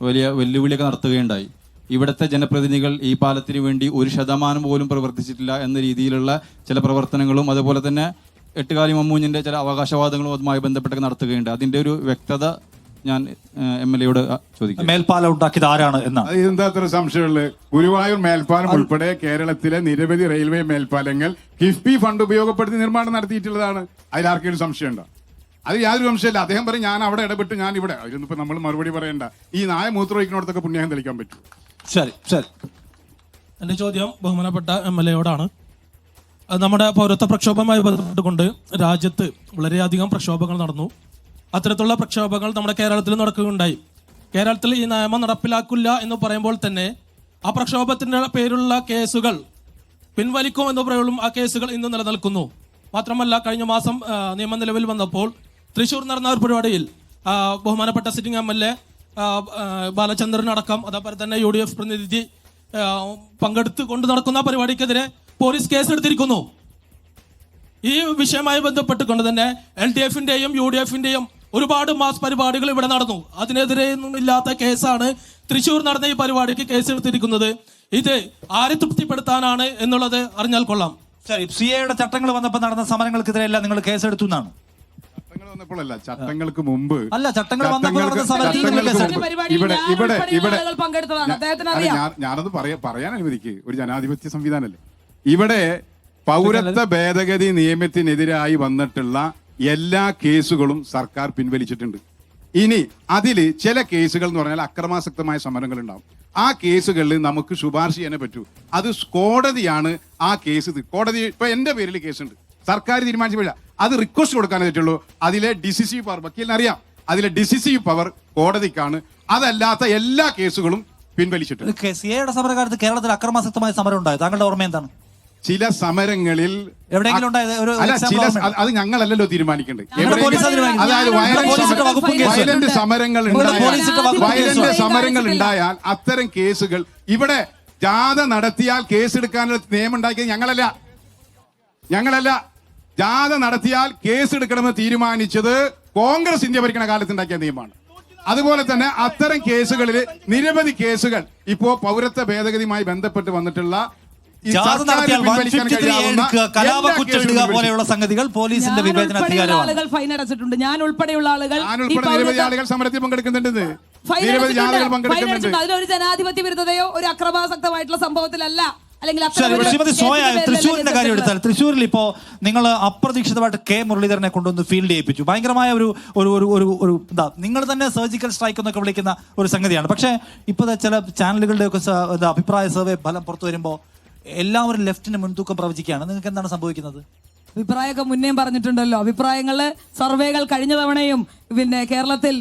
വലിയ വെല്ലുവിളിയൊക്കെ നടത്തുകയുണ്ടായി. ഇവിടുത്തെ ജനപ്രതിനിധികൾ ഈ പാലത്തിന് വേണ്ടി 1% പോലും പ്രവർത്തിച്ചിട്ടില്ല എന്ന രീതിയിലുള്ള ചില പ്രവർത്തനങ്ങളും അതുപോലെ തന്നെ എട്ടുകാലി മമ്മൂഞ്ഞിന്റെ ചില അവകാശവാദങ്ങളും അതുമായി ബന്ധപ്പെട്ടൊക്കെ നടത്തുകയുണ്ട്. അതിന്റെ ഒരു വ്യക്തത ഞാൻ MLA-യോട് ചോദിക്കും. മേൽപ്പാലം ഉണ്ടാക്കിയത് ആരാണ് എന്നാണ്. എന്താ അത്ര സംശയമുള്ളത്? ഗുരുവായൂർ മേൽപ്പാലം ഉൾപ്പെടെ കേരളത്തിലെ നിരവധി റെയിൽവേ മേൽപ്പാലങ്ങൾ കിഫ്ബി ഫണ്ട് ഉപയോഗപ്പെടുത്തി നിർമ്മാണം നടത്തിയിട്ടുള്ളതാണ്. അതിലാർക്കൊരു സംശയമുണ്ടോ? അത് യാതൊരു സംശയമില്ല. അദ്ദേഹം പറയും ഞാൻ അവിടെ ഇടപെട്ട് ഞാൻ ഇവിടെ. അതിനൊന്നും ഇപ്പൊ നമ്മൾ മറുപടി പറയണ്ട. ഈ നായ മൂത്രമൊഴിക്കുന്നിടത്തൊക്കെ പുണ്യം തെളിക്കാൻ പറ്റും. ശരി. എൻ്റെ ചോദ്യം ബഹുമാനപ്പെട്ട MLA-യോടാണ്. നമ്മുടെ പൗരത്വ പ്രക്ഷോഭവുമായി ബന്ധപ്പെട്ടുകൊണ്ട് രാജ്യത്ത് വളരെയധികം പ്രക്ഷോഭങ്ങൾ നടന്നു. അത്തരത്തിലുള്ള പ്രക്ഷോഭങ്ങൾ നമ്മുടെ കേരളത്തിൽ നടക്കുകയുണ്ടായി. കേരളത്തിൽ ഈ നിയമം നടപ്പിലാക്കില്ല എന്ന് പറയുമ്പോൾ തന്നെ ആ പ്രക്ഷോഭത്തിൻ്റെ പേരിലുള്ള കേസുകൾ പിൻവലിക്കുമെന്ന് പറയുമ്പോഴും ആ കേസുകൾ ഇന്ന് നിലനിൽക്കുന്നു. മാത്രമല്ല, കഴിഞ്ഞ മാസം നിയമം നിലവിൽ വന്നപ്പോൾ തൃശ്ശൂർ നടന്ന ഒരു പരിപാടിയിൽ ബഹുമാനപ്പെട്ട സിറ്റിംഗ് MLA ബാലചന്ദ്രൻ അടക്കം അതേപോലെ തന്നെ UDF പ്രതിനിധി പങ്കെടുത്ത് കൊണ്ട് നടക്കുന്ന പരിപാടിക്കെതിരെ പോലീസ് കേസെടുത്തിരിക്കുന്നു. ഈ വിഷയവുമായി ബന്ധപ്പെട്ടുകൊണ്ട് തന്നെ LDF-ന്റെയും UDF-ന്റെയും ഒരുപാട് മാസ് പരിപാടികൾ ഇവിടെ നടന്നു. അതിനെതിരെ ഒന്നും ഇല്ലാത്ത കേസാണ് തൃശ്ശൂർ നടന്ന ഈ പരിപാടിക്ക് കേസെടുത്തിരിക്കുന്നത്. ഇത് ആരെ തൃപ്തിപ്പെടുത്താനാണ് എന്നുള്ളത് അറിഞ്ഞാൽ കൊള്ളാം. ശരി. CAA-യുടെ ചട്ടങ്ങൾ വന്നപ്പോൾ നടന്ന സമരങ്ങൾക്കെതിരെ എല്ലാം നിങ്ങൾ കേസെടുത്തു എന്നാണ്. ചട്ടങ്ങൾ വന്നപ്പോഴല്ല, ചട്ടങ്ങൾക്ക് മുമ്പ് അല്ല, ചട്ടങ്ങൾ വന്നപ്പോൾ നടന്ന ഞാനത് പറയാൻ അനുവദിക്ക്. ഒരു ജനാധിപത്യ സംവിധാനമല്ലേ ഇവിടെ. പൗരത്വ ഭേദഗതി നിയമത്തിനെതിരായി വന്നിട്ടുള്ള എല്ലാ കേസുകളും സർക്കാർ പിൻവലിച്ചിട്ടുണ്ട്. ഇനി അതിൽ ചില കേസുകൾ എന്ന് പറഞ്ഞാൽ അക്രമാസക്തമായ സമരങ്ങൾ ഉണ്ടാവും. ആ കേസുകളിൽ നമുക്ക് ശുപാർശ ചെയ്യാനേ പറ്റൂ. അത് കോടതിയാണ് ആ കേസ്. കോടതി ഇപ്പൊ എന്റെ പേരിൽ കേസുണ്ട്, സർക്കാർ തീരുമാനിച്ചില്ല, അത് റിക്വസ്റ്റ് കൊടുക്കാനേ പറ്റുള്ളൂ. അതിലെ ഡിസിസീവ് പവർ വക്കീലിന് അറിയാം, അതിലെ ഡിസിസീവ് പവർ കോടതിക്കാണ്. അതല്ലാത്ത എല്ലാ കേസുകളും പിൻവലിച്ചിട്ടുണ്ട്. സിഎയുടെ സമരകാലത്ത് കേരളത്തിൽ അക്രമാസക്തമായ സമരം ഉണ്ടായത് താങ്കളുടെ ഓർമ്മ എന്താണ്? ചില സമരങ്ങളിൽ എവിടെയെങ്കിലും ഉണ്ടായത് ഒരു അല്ല, example ചില ഓർമ്മ? അത് ഞങ്ങളല്ലല്ലോ തീരുമാനിക്കേണ്ടത്. ഞങ്ങളുടെ പോലീസ് അത് തീരുമാനിക്കും. അതായത് പോലീസിന്റെ വകുപ്പും കേസും. വയലന്റ് സമരങ്ങൾ പോലീസിന്റെ വകുപ്പും വയലന്റ് കേസും. സമരങ്ങൾ ഉണ്ടായാൽ അത്തരം കേസുകൾ ഇവിടെ ജാഥ നടത്തിയാൽ കേസെടുക്കാനുള്ള നിയമം ഉണ്ടാക്കിയത് ഞങ്ങളല്ല. ജാഥ നടത്തിയാൽ കേസെടുക്കണമെന്ന് തീരുമാനിച്ചത് കോൺഗ്രസ് ഇന്ത്യ ഭരിക്കുന്ന കാലത്ത് ഉണ്ടാക്കിയ നിയമമാണ്. അതുപോലെ തന്നെ അത്തരം കേസുകളിൽ നിരവധി കേസുകൾ ഇപ്പോ പൗരത്വ ഭേദഗതിയുമായി ബന്ധപ്പെട്ട് വന്നിട്ടുള്ള പോലെയുള്ള സംഗതികൾ പോലീസിന്റെ വിവേചനാധികാരമാണ്. ആളുകൾ ഫൈൻ അടച്ചിട്ടുണ്ട്. ഞാൻ ഉൾപ്പെടെയുള്ള ആളുകൾ നിരവധി ആളുകൾ സമരത്തിൽ പങ്കെടുക്കുന്നുണ്ട്. നിരവധി ആളുകൾ പങ്കെടുക്കുന്നുണ്ട്. അതിലൊരു ജനാധിപത്യ വിരുദ്ധതയോ ഒരു അക്രമാസക്തമായിട്ടുള്ള സംഭവത്തിലല്ല. അല്ലെങ്കിൽ ശ്രീമതി സോയ, തൃശ്ശൂരിന്റെ കാര്യം എടുത്താൽ തൃശ്ശൂരിൽ ഇപ്പോ നിങ്ങൾ അപ്രതീക്ഷിതമായിട്ട് കെ മുരളീധരനെ കൊണ്ടുവന്ന് ഫീൽഡ് ചെയ്യിപ്പിച്ചു. ഭയങ്കരമായ ഒരു എന്താ നിങ്ങൾ തന്നെ സർജിക്കൽ സ്ട്രൈക്ക് എന്നൊക്കെ വിളിക്കുന്ന ഒരു സംഗതിയാണ്. പക്ഷേ ഇപ്പോൾ ചില ചാനലുകളുടെ ഒക്കെ അഭിപ്രായ സർവേ ഫലം പുറത്തു വരുമ്പോൾ എല്ലാവരും ലെഫ്റ്റിന് മുൻതൂക്കം പ്രവചിക്കുകയാണ്. നിങ്ങൾക്ക് എന്താണ് സംഭവിക്കുന്നത്? അഭിപ്രായമൊക്കെ മുന്നേയും പറഞ്ഞിട്ടുണ്ടല്ലോ. അഭിപ്രായങ്ങള് സർവേകൾ കഴിഞ്ഞ തവണയും കേരളത്തിൽ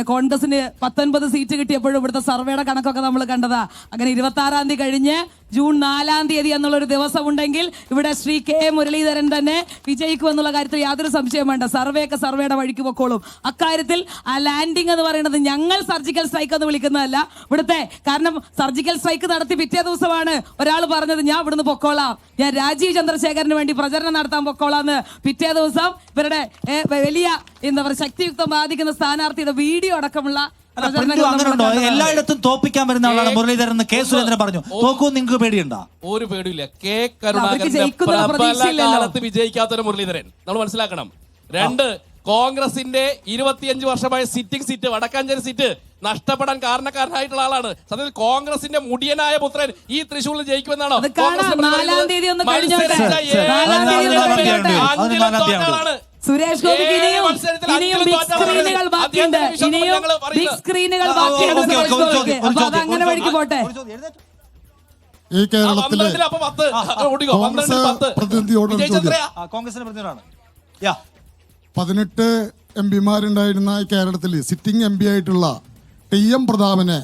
കോൺഗ്രസിന് 19 സീറ്റ് കിട്ടിയപ്പോഴും ഇവിടുത്തെ സർവേയുടെ കണക്കൊക്കെ നമ്മൾ കണ്ടതാ. അങ്ങനെ 26-ാം തീയതി കഴിഞ്ഞ് ജൂൺ 4-ാം തീയതി എന്നുള്ളൊരു ദിവസം ഉണ്ടെങ്കിൽ ഇവിടെ ശ്രീ കെ മുരളീധരൻ തന്നെ വിജയിക്കുമെന്നുള്ള കാര്യത്തിൽ യാതൊരു സംശയം വേണ്ട. സർവേയൊക്കെ സർവേയുടെ വഴിക്ക് പൊക്കോളും. അക്കാര്യത്തിൽ ആ ലാൻഡിംഗ് എന്ന് പറയുന്നത് ഞങ്ങൾ സർജിക്കൽ സ്ട്രൈക്ക് എന്ന് വിളിക്കുന്നതല്ല ഇവിടുത്തെ. കാരണം സർജിക്കൽ സ്ട്രൈക്ക് നടത്തി പിറ്റേ ദിവസമാണ് ഒരാൾ പറഞ്ഞത് ഞാൻ ഇവിടുന്ന് പൊക്കോളാം, ഞാൻ രാജീവ് ചന്ദ്രശേഖരന് വേണ്ടി പ്രചരണം നടത്താൻ പൊക്കോളാന്ന്. പിറ്റേ ദിവസം ഇവരുടെ വലിയ എന്താ പറയുക ശക്തിയുക്തം ബാധിക്കുന്ന സ്ഥാനാർത്ഥിയുടെ വീഡിയോ അടക്കമുള്ള അങ്ങനെയുണ്ടോ? എല്ലായിടത്തും തോപ്പിക്കാൻ വരുന്ന ആളാണ് മുരളീധരൻ എന്ന് കെ സുരേന്ദ്രൻ പറഞ്ഞു. തോക്കും നിങ്ങൾക്ക് പേടിയുണ്ടോ? ഒരു പേടിയില്ല. കെ കരുണാകരൻ വിജയിക്കാത്തൊരു മുരളീധരൻ നമ്മൾ മനസ്സിലാക്കണം. 2, കോൺഗ്രസിന്റെ 25 വർഷമായ സിറ്റിംഗ് സീറ്റ് വടക്കാഞ്ചേരി സീറ്റ് നഷ്ടപ്പെടാൻ കാരണക്കാരനായിട്ടുള്ള ആളാണ്. സത്യത്തിൽ കോൺഗ്രസിന്റെ മുടിയനായ പുത്രൻ ഈ തൃശ്ശൂരിൽ ജയിക്കുമെന്നാണോ സുരേഷ് ഗോപിക്ക് ഇനിയും ബിഗ് സ്ക്രീനുകൾ ബാക്കിയുണ്ട്. ഇനിയും ബിഗ് സ്ക്രീനുകൾ ബാക്കിയുണ്ട്. അപ്പൊ അത് അങ്ങനെ വഴിക്ക് പോട്ടെ. ഈ കേരളത്തിലെ കോൺഗ്രസിന്റെ പ്രതിനിധിയാണ് 18 എംപിമാരുണ്ടായിരുന്ന ഈ കേരളത്തിൽ സിറ്റിംഗ് എം പി ആയിട്ടുള്ള TM പ്രതാപനെ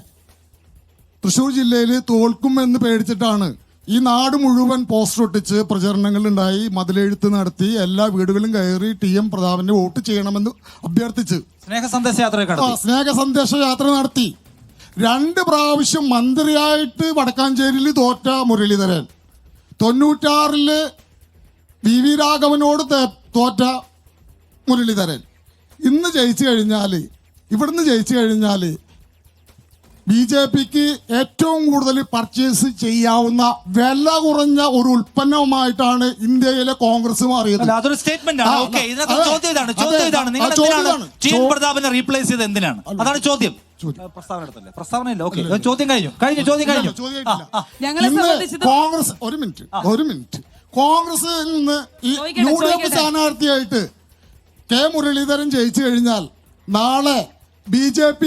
തൃശ്ശൂർ ജില്ലയിൽ തോൽക്കുമെന്ന് പേടിച്ചിട്ടാണ് ഈ നാട് മുഴുവൻ പോസ്റ്റർ ഒട്ടിച്ച് പ്രചരണങ്ങളുണ്ടായി, മതിലെഴുത്ത് നടത്തി, എല്ലാ വീടുകളിലും കയറി TM പ്രതാപനെ വോട്ട് ചെയ്യണമെന്ന് അഭ്യർത്ഥിച്ച് സ്നേഹ സന്ദേശ യാത്ര നടത്തി. 2 പ്രാവശ്യം മന്ത്രിയായിട്ട് വടക്കാഞ്ചേരിയിൽ തോറ്റ മുരളീധരൻ, 96-ല് VV രാഘവനോട് തോറ്റ മുരളീധരൻ ഇന്ന് ജയിച്ചു കഴിഞ്ഞാൽ, ഇവിടുന്ന് ജയിച്ചു കഴിഞ്ഞാൽ BJPക്ക് ഏറ്റവും കൂടുതൽ പർച്ചേസ് ചെയ്യാവുന്ന വില കുറഞ്ഞ ഒരു ഉൽപ്പന്നമായിട്ടാണ് ഇന്ത്യയിലെ കോൺഗ്രസ് മാറിയത്. അതൊരു സ്റ്റേറ്റ്മെന്റ് ആണ്. ഓക്കേ, ഇതിനകത്ത് ചോദ്യം ഇതാണ്. നിങ്ങൾ എന്തിനാണ് TM പ്രതാപനെ റീപ്ലേസ് ചെയ്തത്? എന്തിനാണ്? അതാണ് ചോദ്യം. പ്രസ്താവന എടുത്തല്ലേ? പ്രസ്താവനയില്ല. ഓക്കെ, ചോദ്യം കഴിഞ്ഞു. കോൺഗ്രസ് ഒരു മിനിറ്റ് കോൺഗ്രസിൽ നിന്ന് ഈ UDF സ്ഥാനാർത്ഥിയായിട്ട് കെ മുരളീധരൻ ജയിച്ചു കഴിഞ്ഞാൽ നാളെ BJP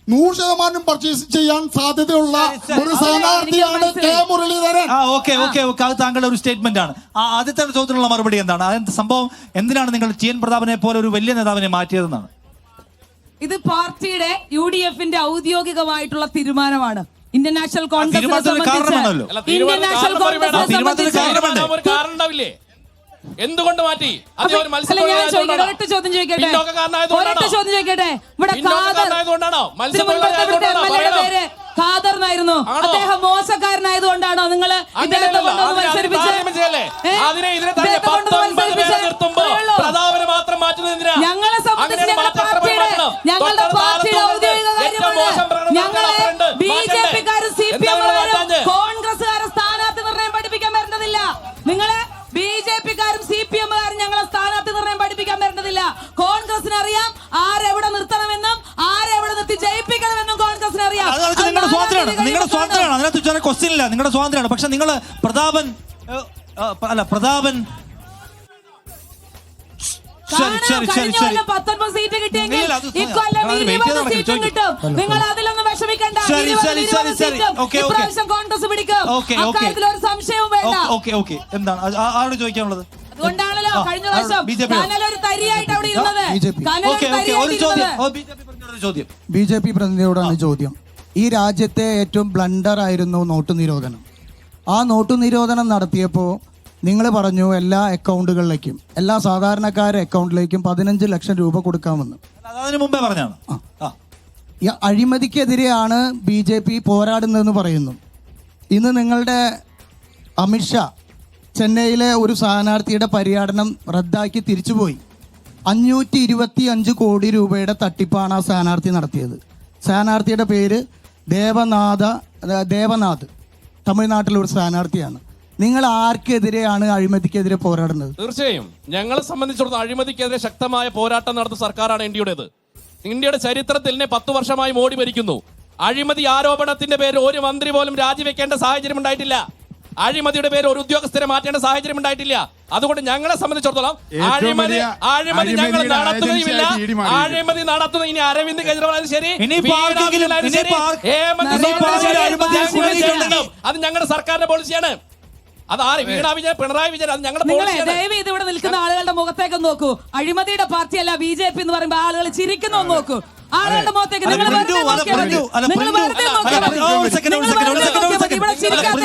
100% പർച്ചേസ് ചെയ്യാൻ സാധ്യതയുള്ള ഒരു സ്ഥാനാർത്ഥിയാണ് കെ മുരളീധരൻ. അത് താങ്കളുടെ ഒരു സ്റ്റേറ്റ്മെന്റ് ആണ്. ആദ്യത്തെ ചോദ്യത്തിനുള്ള മറുപടി എന്താണ്? അതെന്ത് സംഭവം? എന്തിനാണ് നിങ്ങൾ TN പ്രതാപനെ പോലെ ഒരു വലിയ നേതാവിനെ മാറ്റിയതെന്നാണ്? ഇത് പാർട്ടിയുടെ UDFന്റെ ഔദ്യോഗികമായിട്ടുള്ള തീരുമാനമാണ്. ഇന്ത്യൻ നാഷണൽ കോൺഗ്രസ് എന്തുകൊണ്ട് മാറ്റി? ഒരൊറ്റ ചോദ്യം ചോദിക്കട്ടെ. ഇവിടെ ഖാദർ എന്നായിരുന്നു. അദ്ദേഹം മോശക്കാരനായതുകൊണ്ടാണോ നിങ്ങൾ ഇദ്ദേഹത്തെ കൊണ്ടുവന്ന് മത്സരിപ്പിച്ചത്? ഞങ്ങളെ സംബന്ധിച്ച് ഞങ്ങളുടെ പാർട്ടിയുടെ ഔദ്യോഗിക കാര്യമാണ്. ഞങ്ങളെ BJPക്കാരും CPM-കാരും കോൺഗ്രസ്സുകാരും സ്ഥാനാർത്ഥി നിർണയം പഠിപ്പിക്കാൻ വരേണ്ടതില്ല. നിങ്ങളെ BJPക്കാരും CPM-കാരും ഞങ്ങളെ സ്ഥാനാർത്ഥി നിർണയം പഠിപ്പിക്കാൻ വരേണ്ടതില്ല. കോൺഗ്രസിന് അറിയാം ആരെവിടെ നിർത്തണമെന്നും ആരെവിടെ നിർത്തി ജയിപ്പിക്കണമെന്നും കോൺഗ്രസിന് അറിയാം. നിങ്ങളുടെ സ്വാതന്ത്ര്യമാണ്. അതിനകത്ത് ചെറിയ ക്വസ്റ്റ്യൻ ഇല്ല. നിങ്ങളുടെ സ്വാതന്ത്ര്യമാണ്. പക്ഷെ നിങ്ങൾ പ്രതാപൻ ശരി, ശരി, ശരി, ശരി. 19 സീറ്റ് കിട്ടിയെങ്കിൽ ഇല്ല, അത് ഇക്കൊല്ലം അത് 20 വെയിറ്റ് ചെയ്ത് സീറ്റും നടക്ക്, കിട്ടും. നിങ്ങൾ അതിലൊന്നും വിഷമിക്കണ്ട. ശരി, 20 ശരി, ശരി, ശരി. സീറ്റും ഓക്കേ, ഓക്കേ. ഇപ്രാവശ്യം കോൺഗ്രസ് പിടിക്കും. Okay, okay. അക്കാര്യത്തിൽ ഒരു സംശയവും വേണ്ട. ഓക്കെ എന്താണ് ആരോട് ചോദിക്കാനുള്ളത്? അതുകൊണ്ടാണല്ലോ കഴിഞ്ഞ പ്രാവശ്യം BJP. കനൽ ഒരു തരിയായിട്ട് അവിടെ ഇരുന്നത്. BJP. കനൽ ഒരു ഓക്കെ ഒരു തരിയായിട്ട് ചോദ്യം ഇരുന്നത്. BJP പറഞ്ഞൊരു ചോദ്യം. BJP പ്രതിനിധിയോടാണ് ചോദ്യം. ഈ രാജ്യത്തെ ഏറ്റവും ബ്ലണ്ടർ ആയിരുന്നു നോട്ട് നിരോധനം. ആ നോട്ട് നിരോധനം നടത്തിയപ്പോൾ നിങ്ങൾ പറഞ്ഞു എല്ലാ അക്കൗണ്ടുകളിലേക്കും എല്ലാ സാധാരണക്കാരുടെ അക്കൗണ്ടിലേക്കും 15 ലക്ഷം രൂപ കൊടുക്കാമെന്ന്. അതിന് മുമ്പേ പറഞ്ഞാണ്. ഈ അഴിമതിക്കെതിരെയാണ് BJP പോരാടുന്നതെന്ന് പറയുന്നു. ഇന്ന് നിങ്ങളുടെ അമിത്ഷാ ചെന്നൈയിലെ ഒരു സ്ഥാനാർത്ഥിയുടെ പര്യടനം റദ്ദാക്കി തിരിച്ചുപോയി. 525 കോടി രൂപയുടെ തട്ടിപ്പാണ് ആ സ്ഥാനാർത്ഥി നടത്തിയത്. സ്ഥാനാർത്ഥിയുടെ പേര് ദേവനാഥ്, തമിഴ്നാട്ടിലെ ഒരു സ്ഥാനാർത്ഥിയാണ്. നിങ്ങൾ ആർക്കെതിരെയാണ് അഴിമതിക്കെതിരെ പോരാടുന്നത്? തീർച്ചയായും ഞങ്ങളെ സംബന്ധിച്ചിടത്തോളം അഴിമതിക്കെതിരെ ശക്തമായ പോരാട്ടം നടത്തുന്ന സർക്കാരാണ് ഇന്ത്യയുടേത്. ഇന്ത്യയുടെ ചരിത്രത്തിൽ 10 വർഷമായി മോഡി ഭരിക്കുന്നു. അഴിമതി ആരോപണത്തിന്റെ പേരിൽ ഒരു മന്ത്രി പോലും രാജിവെക്കേണ്ട സാഹചര്യം ഉണ്ടായിട്ടില്ല. അഴിമതിയുടെ പേര് ഒരു ഉദ്യോഗസ്ഥരെ മാറ്റേണ്ട സാഹചര്യം ഉണ്ടായിട്ടില്ല. അതുകൊണ്ട് ഞങ്ങളെ സംബന്ധിച്ചിടത്തോളം അഴിമതി ഞങ്ങൾ നടത്തുകയുമില്ല. അഴിമതി നടത്തുന്ന ഇനി അരവിന്ദ് കെജ്രിവാളും ശരി, അത് ഞങ്ങളുടെ സർക്കാരിന്റെ പോളിസിയാണ്. അത് ആര് വീണാ വിജയൻ, പിണറായി വിജയൻ, അത് ഞങ്ങളുടെ പോളിസിയാണ്. ദയവ് ഇത് ഇവിടെ നിൽക്കുന്ന ആളുകളുടെ മുഖത്തേക്ക് നോക്കൂ. അഴിമതിയുടെ പാർട്ടിയല്ല BJP എന്ന് പറയുമ്പോൾ ആളുകൾ ചിരിക്കുന്നു നോക്കൂ. ആളുകളുടെ മുഖത്തേക്ക് നിങ്ങൾ വെറുതെ നോക്കിയാൽ മതി. നിങ്ങൾ വെറുതെ നോക്കിയാൽ മതി. ഇവിടെ ചിരിക്കാത്ത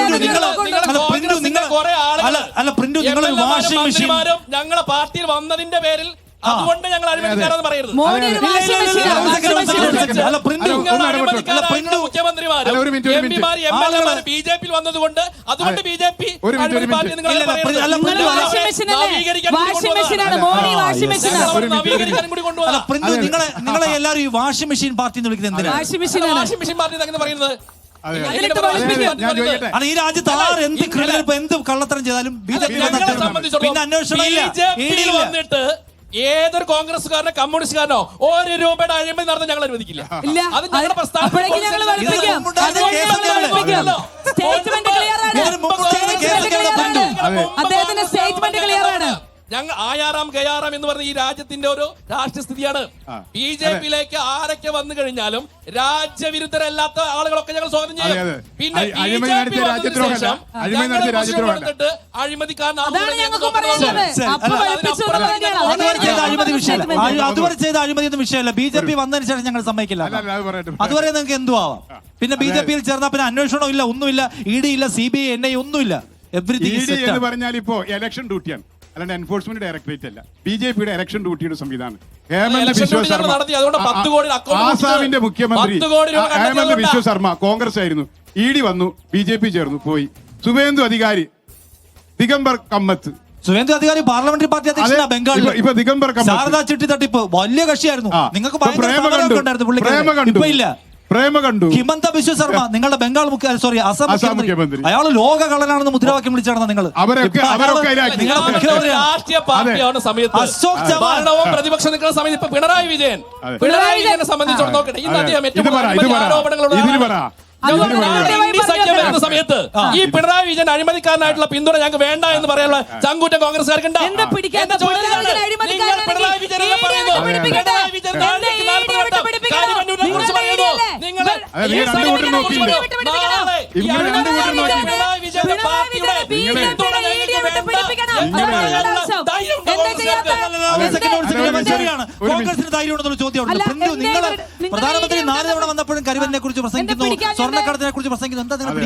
മന്ത്രിമാരും ഞങ്ങളെ പാർട്ടിയിൽ വന്നതിന്റെ പേരിൽ അതുകൊണ്ട് ഞങ്ങൾ അഴിമതിക്കാരെന്ന് പറയരുത്. മോഡി ഒരു വാശി മെഷീനാണ്. മുഖ്യമന്ത്രിമാരും എംപിമാരും MLA BJP വന്നതുകൊണ്ട് അതുകൊണ്ട് BJP നിങ്ങളെ എല്ലാവരും ഈ വാഷിംഗ് മെഷീൻ പാർട്ടി എന്ന് വിളിക്കുന്നത് എന്തിനാണ്? വാഷിംഗ് മെഷീൻ പാർട്ടി എന്ന് പറയുന്നത് ഈ രാജ്യത്ത് ആര് എന്ത് കള്ളത്തരം ചെയ്താലും BJP പിന്നെ അന്വേഷണം വന്നിട്ട് ഏതൊരു കോൺഗ്രസ്സുകാരനോ കമ്മ്യൂണിസ്റ്റുകാരനോ 1 രൂപയുടെ അഴിമതി നടത്താൻ ഞങ്ങൾ അനുവദിക്കില്ല. അത് ഞങ്ങളുടെ അദ്ദേഹത്തിന്റെ സ്റ്റേറ്റ്മെന്റ് ക്ലിയർ ആണ്. ഞങ്ങൾ ആയാറാം ഗയാറാം എന്ന് പറഞ്ഞ ഈ രാജ്യത്തിന്റെ ഒരു രാഷ്ട്രീയ സ്ഥിതിയാണ്. BJPയിലേക്ക് ആരൊക്കെ വന്നു കഴിഞ്ഞാലും രാജ്യവിരുദ്ധരല്ലാത്ത ആളുകളൊക്കെ ഞങ്ങൾ സ്വാഗതം ചെയ്യും. പിന്നെ BJP വന്നതിന് ശേഷം അതുവരെ ചെയ്ത അഴിമതി ഒന്നും വിഷയമല്ല. BJP വന്നതിന് ശേഷം ഞങ്ങൾ സമ്മതിക്കില്ല. അതുവരെ നിങ്ങൾക്ക് എന്തു ആവാം. പിന്നെ BJPയിൽ ചേർന്നാൽ പിന്നെ അന്വേഷണം ഇല്ല, ഒന്നുമില്ല. ED ഇല്ല, CBI, NIA ഒന്നുമില്ല. എവരിതിങ് എന്ന് പറഞ്ഞാൽ ഇപ്പോ ഇലക്ഷൻ ഡ്യൂട്ടിയാണ്, അല്ലാണ്ട് എൻഫോഴ്സ്മെന്റ് ഡയറക്ടറേറ്റ് അല്ല. BJPയുടെ ഇലക്ഷൻ ഡ്യൂട്ടിയുടെ സംവിധാനം. ഹേമന്ത് ബിശ്വ ശർമ്മ ആസാമിന്റെ മുഖ്യമന്ത്രി, ഹേമന്ത് ബിശ്വ ശർമ്മ കോൺഗ്രസ് ആയിരുന്നു. ED വന്നു, BJP ചേർന്നു, പോയി. സുവേന്ദു അധികാരി, ദിഗംബർ കമ്മത്ത്, സുവേന്ദു അധികാരി പാർലമെന്ററി പാർട്ടി അധ്യക്ഷനാണ് ബംഗാളിൽ. ഇപ്പൊ ദിഗംബർ ശാരദാ ചിട്ടി തട്ടിപ്പ് വലിയ കക്ഷിയായിരുന്നു. നിങ്ങൾക്ക് പ്രേമ കണ്ടു. ഹിമന്ത ബിശ്വ ശർമ്മ നിങ്ങളുടെ ബംഗാൾ അസം മുഖ്യമന്ത്രി. അയാൾ ലോക കള്ളനാണെന്ന് മുദ്രാവാക്യം വിളിച്ചാണ് നിങ്ങൾ. രാഷ്ട്രീയ പാർട്ടിയാണ് സമയത്ത് അശോക് ചവാൻ പ്രതിപക്ഷം നിൽക്കുന്ന സമയത്ത് ഇപ്പൊ പിണറായി വിജയനെ സംബന്ധിച്ചോളം നോക്കട്ടെ. ഇന്ന് അദ്ദേഹം ഏറ്റവും സമയത്ത് ഈ പിണറായി വിജയൻ അഴിമതിക്കാരനായിട്ടുള്ള പിന്തുണ ഞങ്ങൾക്ക് വേണ്ട എന്ന് പറയാനുള്ള ചങ്കൂറ്റം കോൺഗ്രസ്സുകാർക്ക് കോൺഗ്രസിന് ധൈര്യമുണ്ടെന്നുള്ള ചോദ്യമുണ്ട്. നിങ്ങൾ പ്രധാനമന്ത്രി 4 തവണ വന്നപ്പോഴും കരുവനെ കുറിച്ച് പ്രസംഗിക്കുന്നു, സ്വർണ്ണക്കടത്തിനെ കുറിച്ച് പ്രസംഗിക്കുന്നു. എന്താ നിങ്ങൾ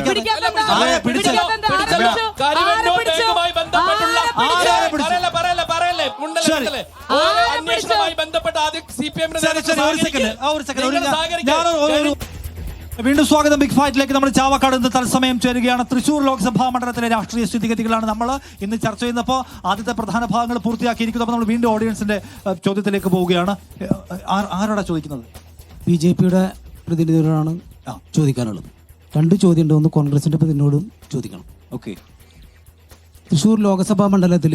വീണ്ടും സ്വാഗതം ബിഗ് ഫൈറ്റിലേക്ക്. നമ്മൾ ചാവക്കാട് ഇന്ന് തത്സമയം ചേരുകയാണ്. തൃശൂർ ലോക്സഭാ മണ്ഡലത്തിലെ രാഷ്ട്രീയ സ്ഥിതിഗതികളാണ് നമ്മൾ ഇന്ന് ചർച്ച ചെയ്യുന്നപ്പോൾ ആദ്യത്തെ പ്രധാന ഭാഗങ്ങൾ പൂർത്തിയാക്കിയിരിക്കുന്നു. അപ്പോൾ നമ്മൾ വീണ്ടും ഓഡിയൻസിന്റെ ചോദ്യത്തിലേക്ക് പോവുകയാണ്. ആരോടാ ചോദിക്കുന്നത്? BJPയുടെ പ്രതിനിധികളാണ് ചോദിക്കാനുള്ളത്. 2 ചോദ്യമുണ്ട്. ഒന്ന് കോൺഗ്രസിന്റെ പ്രതിനിധിയോടും ചോദിക്കണം. ഓക്കെ. തൃശ്ശൂർ ലോക്സഭാ മണ്ഡലത്തിൽ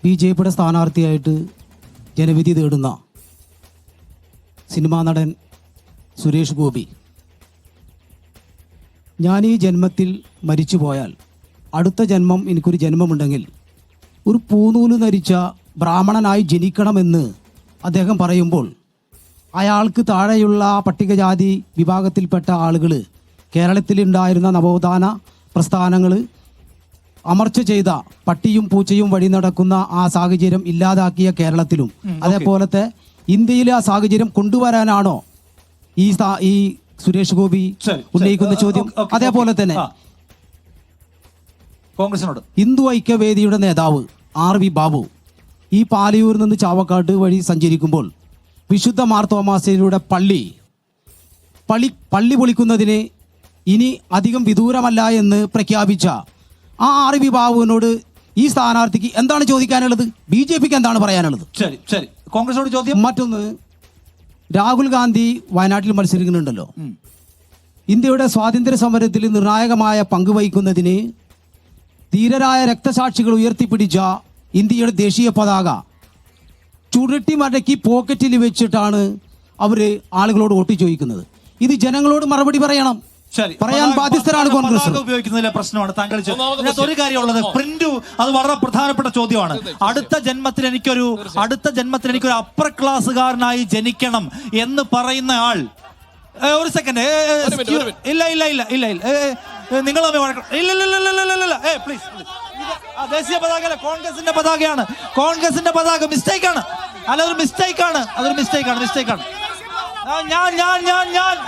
BJPയുടെ സ്ഥാനാർത്ഥിയായിട്ട് ജനവിധി തേടുന്ന സിനിമാ നടൻ സുരേഷ് ഗോപി, ഞാൻ ഈ ജന്മത്തിൽ മരിച്ചു പോയാൽ അടുത്ത ജന്മം എനിക്കൊരു ജന്മമുണ്ടെങ്കിൽ ഒരു പൂനൂല് ധരിച്ച ബ്രാഹ്മണനായി ജനിക്കണമെന്ന് അദ്ദേഹം പറയുമ്പോൾ അയാൾക്ക് താഴെയുള്ള പട്ടികജാതി വിഭാഗത്തിൽപ്പെട്ട ആളുകൾ കേരളത്തിലുണ്ടായിരുന്ന നവോത്ഥാന പ്രസ്ഥാനങ്ങൾ അമർച്ച ചെയ്ത പട്ടിയും പൂച്ചയും വഴി നടക്കുന്ന ആ സാഹചര്യം ഇല്ലാതാക്കിയ കേരളത്തിലും അതേപോലത്തെ ഇന്ത്യയിലെ ആ സാഹചര്യം കൊണ്ടുവരാനാണോ ഈ സുരേഷ് ഗോപി ഉന്നയിക്കുന്ന ചോദ്യം? അതേപോലെ തന്നെ കോൺഗ്രസിനോട് ഹിന്ദു ഐക്യവേദിയുടെ നേതാവ് RV ബാബു ഈ പാലയൂരിൽ നിന്ന് ചാവക്കാട് വഴി സഞ്ചരിക്കുമ്പോൾ വിശുദ്ധ മാർ തോമാസിലൂടെ പള്ളി പൊളിക്കുന്നതിന് ഇനി അധികം വിദൂരമല്ല എന്ന് പ്രഖ്യാപിച്ച ആ RV ബാബുവിനോട് ഈ സ്ഥാനാർത്ഥിക്ക് എന്താണ് ചോദിക്കാനുള്ളത്? BJPക്ക് എന്താണ് പറയാനുള്ളത്? ശരി കോൺഗ്രസിനോട് ചോദ്യം. മറ്റൊന്ന്, രാഹുൽ ഗാന്ധി വയനാട്ടിൽ മത്സരിക്കുന്നുണ്ടല്ലോ. ഇന്ത്യയുടെ സ്വാതന്ത്ര്യ സമരത്തിൽ നിർണായകമായ പങ്ക് വഹിക്കുന്നതിന് ധീരരായ രക്തസാക്ഷികൾ ഉയർത്തിപ്പിടിച്ച ഇന്ത്യയുടെ ദേശീയ പതാക ചുരുട്ടി മടക്കി പോക്കറ്റിൽ വെച്ചിട്ടാണ് അവർ ആളുകളോട് വോട്ട് ചോദിക്കുന്നത്. ഇത് ജനങ്ങളോട് മറുപടി പറയണം. പറയാൻ ബാധ്യസ്ഥരാണ് കോൺഗ്രസ്. ഉപയോഗിക്കുന്നതിലെ പ്രശ്നമാണ് താങ്കൾ. ഇതിനകത്ത് ഒരു കാര്യമുള്ളത്, പ്രിന്റു, അത് വളരെ പ്രധാനപ്പെട്ട ചോദ്യമാണ്. അടുത്ത ജന്മത്തിൽ എനിക്കൊരു അപ്പർ ക്ലാസ്സുകാരനായി ജനിക്കണം എന്ന് പറയുന്ന ആൾ, ഒരു സെക്കൻഡ്, ഇല്ല നിങ്ങൾ പ്ലീസ്, ദേശീയ പതാക അല്ല, കോൺഗ്രസിന്റെ പതാകയാണ്. കോൺഗ്രസിന്റെ പതാക മിസ്റ്റേക്കാണ്. അതൊരു മിസ്റ്റേക്കാണ്.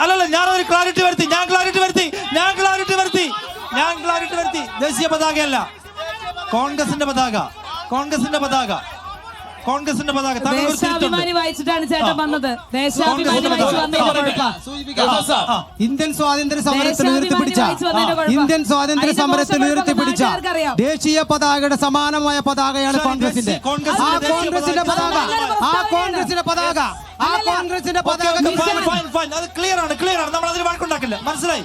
അല്ലല്ല, ഞാനൊരു ക്ലാരിറ്റി വരുത്തി. ദേശീയ പതാകയല്ല, കോൺഗ്രസിന്റെ പതാക. ദേശാഭിമാനി വായിച്ചിട്ടാണ് ചേട്ടൻ വന്നത്. ദേശാഭിമാനി വായിച്ചു വന്നതിന്റെ ഇന്ത്യൻ സ്വാതന്ത്ര്യ സമരത്തിൽ ഉയർത്തിപ്പിടിച്ച ദേശീയ പതാകയുടെ സമാനമായ പതാകയാണ് കോൺഗ്രസിന്റെ. ആ കോൺഗ്രസിന്റെ പതാക അത് ക്ലിയർ ആണ്. നമ്മൾ അതിൽ വഴക്കുണ്ടാക്കില്ല. മനസ്സിലായി?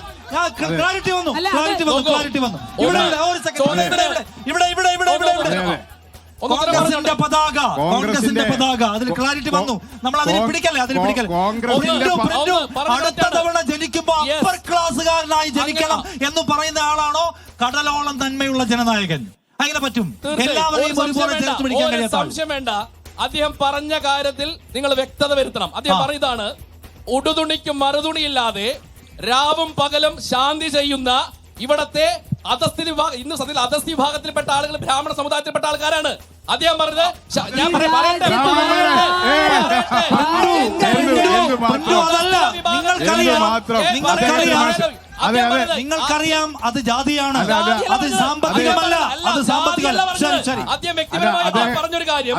ക്ലാരിറ്റി വന്നു. കോൺഗ്രസിന്റെ പതാക അതിൽ ക്ലാരിറ്റി വന്നു. നമ്മൾ അതിൽ പിടിക്കല്ലേ. അടുത്ത തവണ ജനിക്കുമ്പോ അപ്പർ ക്ലാസ്സുകാരനായി ജനിക്കണം എന്ന് പറയുന്ന ആളാണോ കടലോളം നന്മയുള്ള ജനനായകൻ? അങ്ങനെ പറ്റും? എല്ലാവരെയും ഒരുപോലെ ചേർത്ത് പിടിക്കാൻ കഴിയാത്ത സംശയം വേണ്ട. അദ്ദേഹം പറഞ്ഞ കാര്യത്തിൽ നിങ്ങൾ വ്യക്തത വരുത്തണം. അദ്ദേഹം പറയുന്നതാണ്, ഉടുതുണിക്കും മറുതുണിയില്ലാതെ രാവും പകലും ശാന്തി ചെയ്യുന്ന ഇവിടത്തെ അധസ്ഥിതി ഇന്ന് സത്യത്തിൽ അധസ്ഥി വിഭാഗത്തിൽപ്പെട്ട ആളുകൾ ബ്രാഹ്മണ സമുദായത്തിൽപ്പെട്ട ആൾക്കാരാണ്. അദ്ദേഹം പറഞ്ഞത് നിങ്ങൾക്കറിയാം അത് ജാതിയാണ്, അത് സാമ്പത്തികമല്ല. പറഞ്ഞൊരു കാര്യം,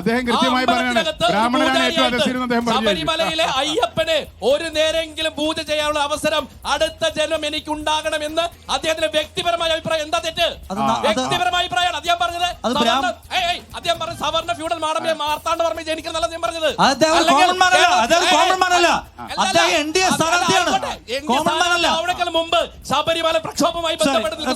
ശബരിമലയിലെ അയ്യപ്പനെ ഒരു നേരെങ്കിലും പൂജ ചെയ്യാനുള്ള അവസരം അടുത്ത ജന്മം എനിക്ക് ഉണ്ടാകണമെന്ന് അദ്ദേഹത്തിന്റെ വ്യക്തിപരമായ അഭിപ്രായം. എന്താ തെറ്റ്? വ്യക്തിപരമായ അഭിപ്രായമാണ് അദ്ദേഹം പറഞ്ഞത്. അദ്ദേഹം പറഞ്ഞ സവർണ ഫ്യൂഡൽ മാടമ്പിയെ മാർത്താണ്ഡവർമ്മ ജനിക്കുന്നല്ല അദ്ദേഹം പറഞ്ഞത്. അവിടേക്കാൾ മുമ്പ് ശബരിമല പ്രക്ഷോഭവുമായി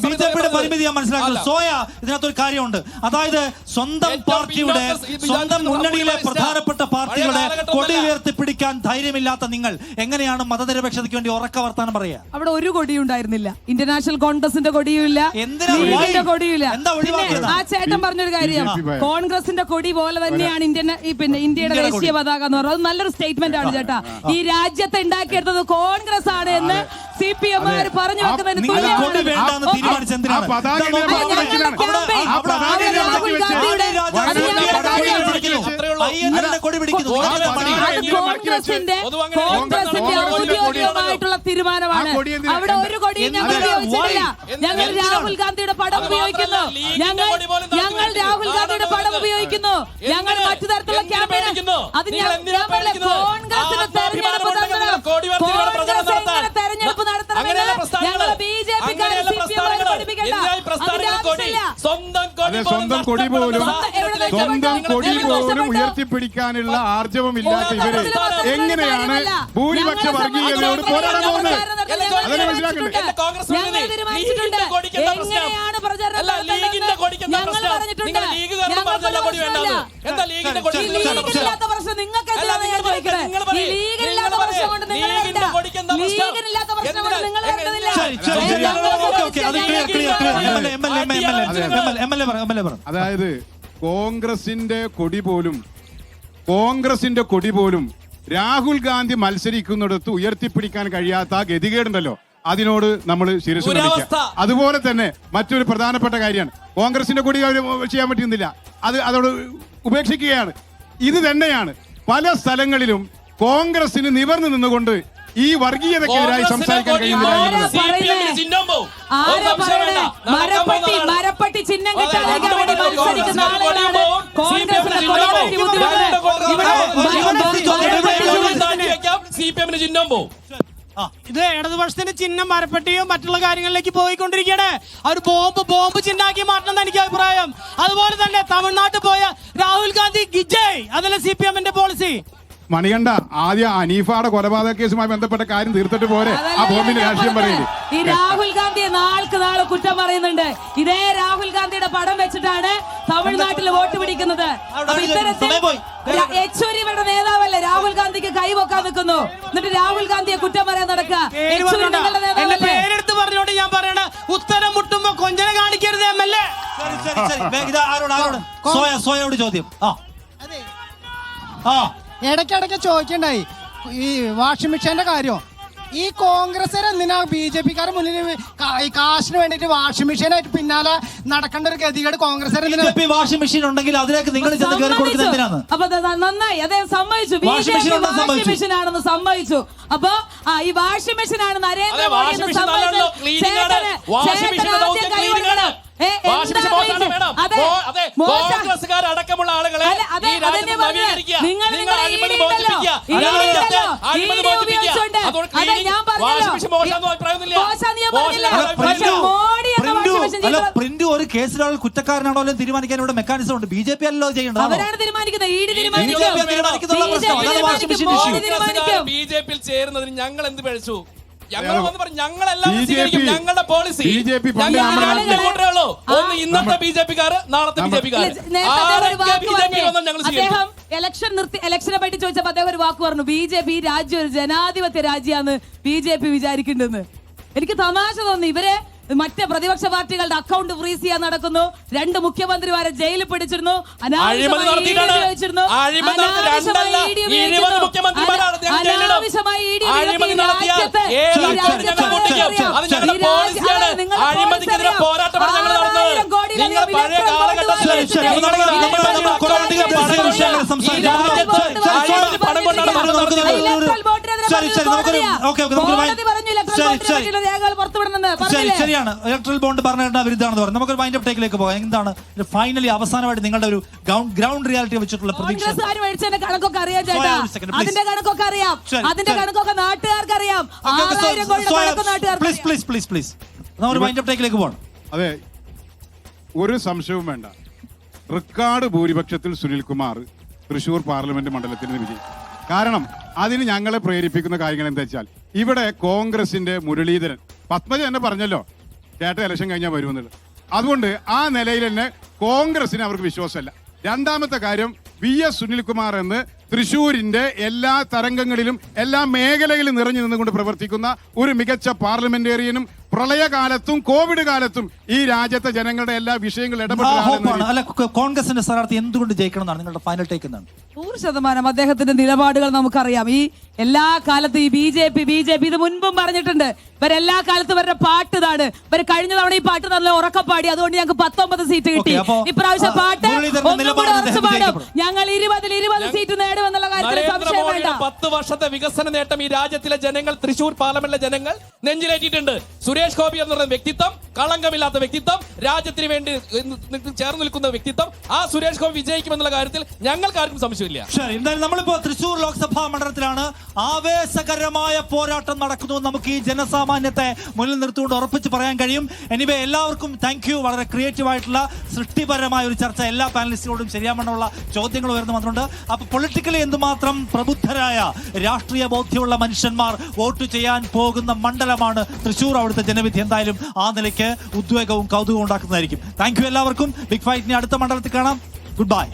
ബിജെപിയുടെ പരിമിതി ഞാൻ മനസ്സിലാക്കുന്നത്. സോയ, ഇതിനകത്തൊരു കാര്യമുണ്ട്. അതായത് സ്വന്തം പാർട്ടിയുടെ, സ്വന്തം മുന്നണിയിലെ പ്രധാനപ്പെട്ട പാർട്ടികളെ കൊടി ഉയർത്തിപ്പിടിക്കാൻ ധൈര്യമില്ലാത്ത നിങ്ങൾ എങ്ങനെയാണ് മതനിരപേക്ഷതയ്ക്ക് വേണ്ടി ഉറക്ക വർത്താനം പറയാ? അവിടെ ഒരു കൊടിയും ഉണ്ടായിരുന്നില്ല. ഇന്റർനാഷണൽ കോൺഗ്രസിന്റെ കൊടിയുമില്ല, കൊടിയുമില്ല. ആ ചേട്ടൻ പറഞ്ഞൊരു കാര്യം, കോൺഗ്രസിന്റെ കൊടി പോലെ തന്നെയാണ് ഇന്ത്യയുടെ ദേശീയ പതാക എന്ന് പറയുന്നത്. അത് നല്ലൊരു സ്റ്റേറ്റ്മെന്റ് ആണ് ചേട്ടാ. ഈ രാജ്യത്തെ ഉണ്ടാക്കിയെടുത്തത് കോൺഗ്രസ് ആണ് എന്ന് CPM പറഞ്ഞു വെക്കുന്നതിന് കോൺഗ്രസിന്റെ ഔദ്യോഗികമായിട്ടുള്ള തീരുമാനമാണ്. അവിടെ ഒരു കൊടിയും ഞങ്ങൾ ഉപയോഗിച്ചിട്ടില്ല. ഞങ്ങൾ രാഹുൽ ഗാന്ധിയുടെ പടം ഉപയോഗിക്കുന്നു. ഞങ്ങൾ രാഹുൽ ഗാന്ധിയുടെ പടം ഉപയോഗിക്കുന്നു. ഞങ്ങൾ മറ്റു തരത്തിലുള്ള ക്യാമ്പയിൻ. അത് കോൺഗ്രസിന് തെരഞ്ഞെടുപ്പ് നടത്തണമെന്ന് ഞങ്ങൾ സ്വന്തം കൊടി പോലും ഉയർത്തിപ്പിടിക്കാനുള്ള ആർജവമില്ലാത്ത ഇവര് എങ്ങനെയാണ് ഭൂരിപക്ഷ വർഗീയതയോട് പോരാടാൻ പോകുന്നത്? അതിനെ മനസ്സിലാക്കണ്ടേ? അതായത് കോൺഗ്രസിന്റെ കൊടി പോലും രാഹുൽ ഗാന്ധി മത്സരിക്കുന്നിടത്ത് ഉയർത്തിപ്പിടിക്കാൻ കഴിയാത്ത ആ ഗതികേടുണ്ടല്ലോ, അതിനോട് നമ്മൾ ശിരസ് നമിക്കുക. അതുപോലെ തന്നെ മറ്റൊരു പ്രധാനപ്പെട്ട കാര്യമാണ്, കോൺഗ്രസിന്റെ കൊടി ചെയ്യാൻ പറ്റുന്നില്ല, അതോട് ഉപേക്ഷിക്കുകയാണ്. ഇത് തന്നെയാണ് പല സ്ഥലങ്ങളിലും കോൺഗ്രസിന് നിവർന്നു നിന്നുകൊണ്ട് ഈ വർഗീയതക്കെതിരായി സംസാരിക്കാൻ കഴിയുന്നില്ല. മരപ്പട്ടി ചിഹ്നം കിട്ടാൻ വേണ്ടി മത്സരിക്കുന്ന ആളുകളാണ് കോൺഗ്രസിന്റെ ഇത് ഇടതുപക്ഷത്തിന്റെ ചിഹ്നം മരപ്പെട്ടിയും മറ്റുള്ള കാര്യങ്ങളിലേക്ക് പോയിക്കൊണ്ടിരിക്കുകയാണ്. അവർ ബോംബ് ചിഹ്നാക്കി മാറ്റണം എനിക്ക് അഭിപ്രായം. അതുപോലെ തന്നെ തമിഴ്നാട്ടിൽ പോയ രാഹുൽ ഗാന്ധി വിജയ്, അതല്ല CPM-ന്റെ പോളിസി. മണികണ്ഠ, ആദ്യം അനീഫയുടെ കൊലപാതക കേസുമായി ബന്ധപ്പെട്ട കാര്യം തീർത്തിട്ട് പോരെ ആ ബോംബിന്റെ രാഷ്ട്രീയം പറയുന്നത്. ഈ രാഹുൽ ഗാന്ധിയെ നാൾക്ക് നാളെ കുറ്റം പറയുന്നുണ്ട്. ഇതേ രാഹുൽ ഗാന്ധിയുടെ പടം വെച്ചിട്ടാണ് തമിഴ്നാട്ടിൽ വോട്ട് പിടിക്കുന്നത്. യെച്ചൂരിയുടെ നേതാവല്ലേ രാഹുൽ ഗാന്ധിക്ക് കൈവക്കാൻ നിൽക്കുന്നു, എന്നിട്ട് രാഹുൽ ഗാന്ധിയെ കുറ്റം പറയാൻ നടക്കുക. പേരെടുത്ത് പറഞ്ഞോണ്ട് ഞാൻ പറയണ, ഉത്തരം മുട്ടുമ്പോ കൊഞ്ചന കാണിക്കരുത് MLA. സോയോട് ചോദ്യം. ഇടയ്ക്കിടയ്ക്ക് ചോദിക്കണ്ടായി ഈ വാഷിംഗ് മെഷീന്റെ കാര്യം. ഈ കോൺഗ്രസ് എന്തിനാ BJP-ക്കാർ മുന്നിൽ ഈ കാശിന് വേണ്ടിട്ട് വാഷിംഗ് മെഷീനായിട്ട് പിന്നാലെ നടക്കേണ്ട ഒരു ഗതികേട് കോൺഗ്രസ് വാഷിംഗ് മെഷീൻ ഉണ്ടെങ്കിൽ അതിലേക്ക് നിങ്ങൾ അപ്പൊ നന്നായി അദ്ദേഹം സമ്മതിച്ചു, വാഷിംഗ് മെഷീൻ ആണെന്ന് സമ്മതിച്ചു. അപ്പൊ ഈ വാഷിംഗ് മെഷീൻ ആണ് നരേന്ദ്രമോദി എന്ന് അടക്കമുള്ള ആളുകളെ പ്രിന്റ് ഒരു കേസിലുള്ള കുറ്റക്കാരനാണോ തീരുമാനിക്കാൻ ഇവിടെ മെക്കാനിസം ഉണ്ട്. BJP അല്ലോ ചെയ്യേണ്ടത്, അവരാണ് തീരുമാനിക്കുന്നത്. BJP-യിൽ ചേരുന്നതിന് ഞങ്ങൾ എന്ത് പഴിച്ചു? ഞങ്ങളുടെ പോളിസി ഒന്ന് ഇന്നത്തെ BJP-ക്കാര്, നാളത്തെ BJP-ക്കാര്. അദ്ദേഹം ഇലക്ഷനെ പറ്റി ചോദിച്ചപ്പോ അദ്ദേഹം ഒരു വാക്ക് പറഞ്ഞു, BJP രാജ്യം ഒരു ജനാധിപത്യ രാജ്യമാണ് BJP വിചാരിക്കേണ്ടെന്ന്. എനിക്ക് തമാശ തോന്നി. ഇവരെ മറ്റ് പ്രതിപക്ഷ പാർട്ടികളുടെ അക്കൗണ്ട് ഫ്രീസ് ചെയ്യാൻ നടക്കുന്നു, 2 മുഖ്യമന്ത്രിമാരെ ജയിലിൽ പിടിച്ചിരുന്നു, ശരിയാണ്. ഇലക്ട്രൽ ബോണ്ട് ഭരണഘടനാ വിരുദ്ധമാണെന്ന് പറഞ്ഞു. നമുക്കൊരു വൈൻഡ് അപ്പ് ടേക്കിലേക്ക് പോകാം. എന്താണ് ഫൈനലി അവസാനമായിട്ട് നിങ്ങളുടെ ഒരു ഗ്രൗണ്ട് റിയാലിറ്റി വെച്ചിട്ടുള്ള പ്രതീക്ഷ? കണക്കൊക്കെ അറിയാം ചേട്ടാ, അതിന്റെ കണക്കൊക്കെ അറിയാം, അതിന്റെ കണക്കൊക്കെ നാട്ടുകാർക്ക് അറിയാം. പ്ലീസ് നമുക്ക് വൈൻഡ് അപ്പ് ടേക്കിലേക്ക് പോകണം. അതെ, ഒരു സംശയവും വേണ്ട. റെക്കോർഡ് ഭൂരിപക്ഷത്തിൽ സുനിൽകുമാർ തൃശൂർ പാർലമെന്റ് മണ്ഡലത്തിന് വിജയിക്കും. കാരണം അതിന് ഞങ്ങളെ പ്രേരിപ്പിക്കുന്ന കാര്യങ്ങൾ എന്താ വെച്ചാൽ, ഇവിടെ കോൺഗ്രസിന്റെ മുരളീധരൻ, പത്മജ തന്നെ പറഞ്ഞല്ലോ ചേട്ട ഇലക്ഷൻ കഴിഞ്ഞാൽ വരുമെന്നുള്ളത്. അതുകൊണ്ട് ആ നിലയിൽ തന്നെ കോൺഗ്രസിന് അവർക്ക് വിശ്വാസമല്ല. രണ്ടാമത്തെ കാര്യം, VS സുനിൽകുമാർ എന്ന് തൃശ്ശൂരിന്റെ എല്ലാ തരംഗങ്ങളിലും എല്ലാ മേഖലയിലും നിറഞ്ഞു നിന്നുകൊണ്ട് പ്രവർത്തിക്കുന്ന ഒരു മികച്ച പാർലമെന്റേറിയനും പ്രളയകാലത്തും കോവിഡ് കാലത്തും ഈ രാജ്യത്തെ ജനങ്ങളുടെ എല്ലാ വിഷയങ്ങളും ഇടപെടുന്ന കോൺഗ്രസിന്റെ സ്ഥാനാർത്ഥി എന്തുകൊണ്ട് ജയിക്കണം എന്നാണ് നിങ്ങളുടെ ഫൈനൽ ടേക്ക്? എന്നാണ് 100% അദ്ദേഹത്തിന്റെ നിലപാടുകൾ നമുക്കറിയാം. ഈ എല്ലാ കാലത്തും ഈ BJP ഇത് മുൻപും പറഞ്ഞിട്ടുണ്ട്, ഇവരെല്ലാ കാലത്തും ഇവരുടെ പാട്ട് ഇതാണ്. ഇവർ കഴിഞ്ഞ തവണ ഈ പാട്ട് നല്ല ഉറക്കപ്പാടി, അതുകൊണ്ട് ഞങ്ങൾക്ക് 19 സീറ്റ് കിട്ടി. ഇപ്രാവശ്യം പാട്ട് ഞങ്ങൾ 20 സീറ്റ് നേടുമെന്നുള്ള കാര്യത്തിൽ സംശയം വേണ്ട. 10 വർഷത്തെ വികസന നേട്ടം ഈ രാജ്യത്തിലെ ജനങ്ങൾ, തൃശൂർ പാർലമെന്റിലെ ജനങ്ങൾ നെഞ്ചിലേറ്റിട്ടുണ്ട്. സുരേഷ് ഗോപി എന്ന് പറയുന്ന വ്യക്തിത്വം, കളങ്കമില്ലാത്ത വ്യക്തിത്വം, രാജ്യത്തിന് വേണ്ടി ചേർന്ന് നിൽക്കുന്ന വ്യക്തിത്വം. ആ സുരേഷ് ഗോപി വിജയിക്കുമെന്നുള്ള കാര്യത്തിൽ ഞങ്ങൾക്കാർക്കും സംശയമില്ല. ശരി, എന്തായാലും നമ്മളിപ്പോ തൃശൂർ ലോക്സഭാ മണ്ഡലത്തിലാണ്. ആവേശകരമായ പോരാട്ടം നടക്കുന്നു. നമുക്ക് ഈ ജനസാമാന്യത്തെ മുന്നിൽ നിർത്തിക്കൊണ്ട് ഉറപ്പിച്ച് പറയാൻ കഴിയും. എനിവേ, എല്ലാവർക്കും താങ്ക് യു. വളരെ ക്രിയേറ്റീവ് ആയിട്ടുള്ള സൃഷ്ടിപരമായ ഒരു ചർച്ച എല്ലാ പാനലിസ്റ്റുകളോടും ശരിയാമണ്ണുള്ള ചോദ്യങ്ങൾ ഉയർന്നു വന്നിട്ടുണ്ട്. അപ്പൊ പൊളിറ്റിക്കലി എന്തുമാത്രം പ്രബുദ്ധരായ രാഷ്ട്രീയ ബോധ്യമുള്ള മനുഷ്യന്മാർ വോട്ട് ചെയ്യാൻ പോകുന്ന മണ്ഡലമാണ് തൃശൂർ. അവിടുത്തെ ജനവിധി എന്തായാലും ആ നിലയ്ക്ക് ഉദ്വേഗവും കൗതുകവും ഉണ്ടാക്കുന്നതായിരിക്കും. താങ്ക് യു എല്ലാവർക്കും. ബിഗ് ഫൈറ്റിനെ അടുത്ത മണ്ഡലത്തിൽ കാണാം. Good bye.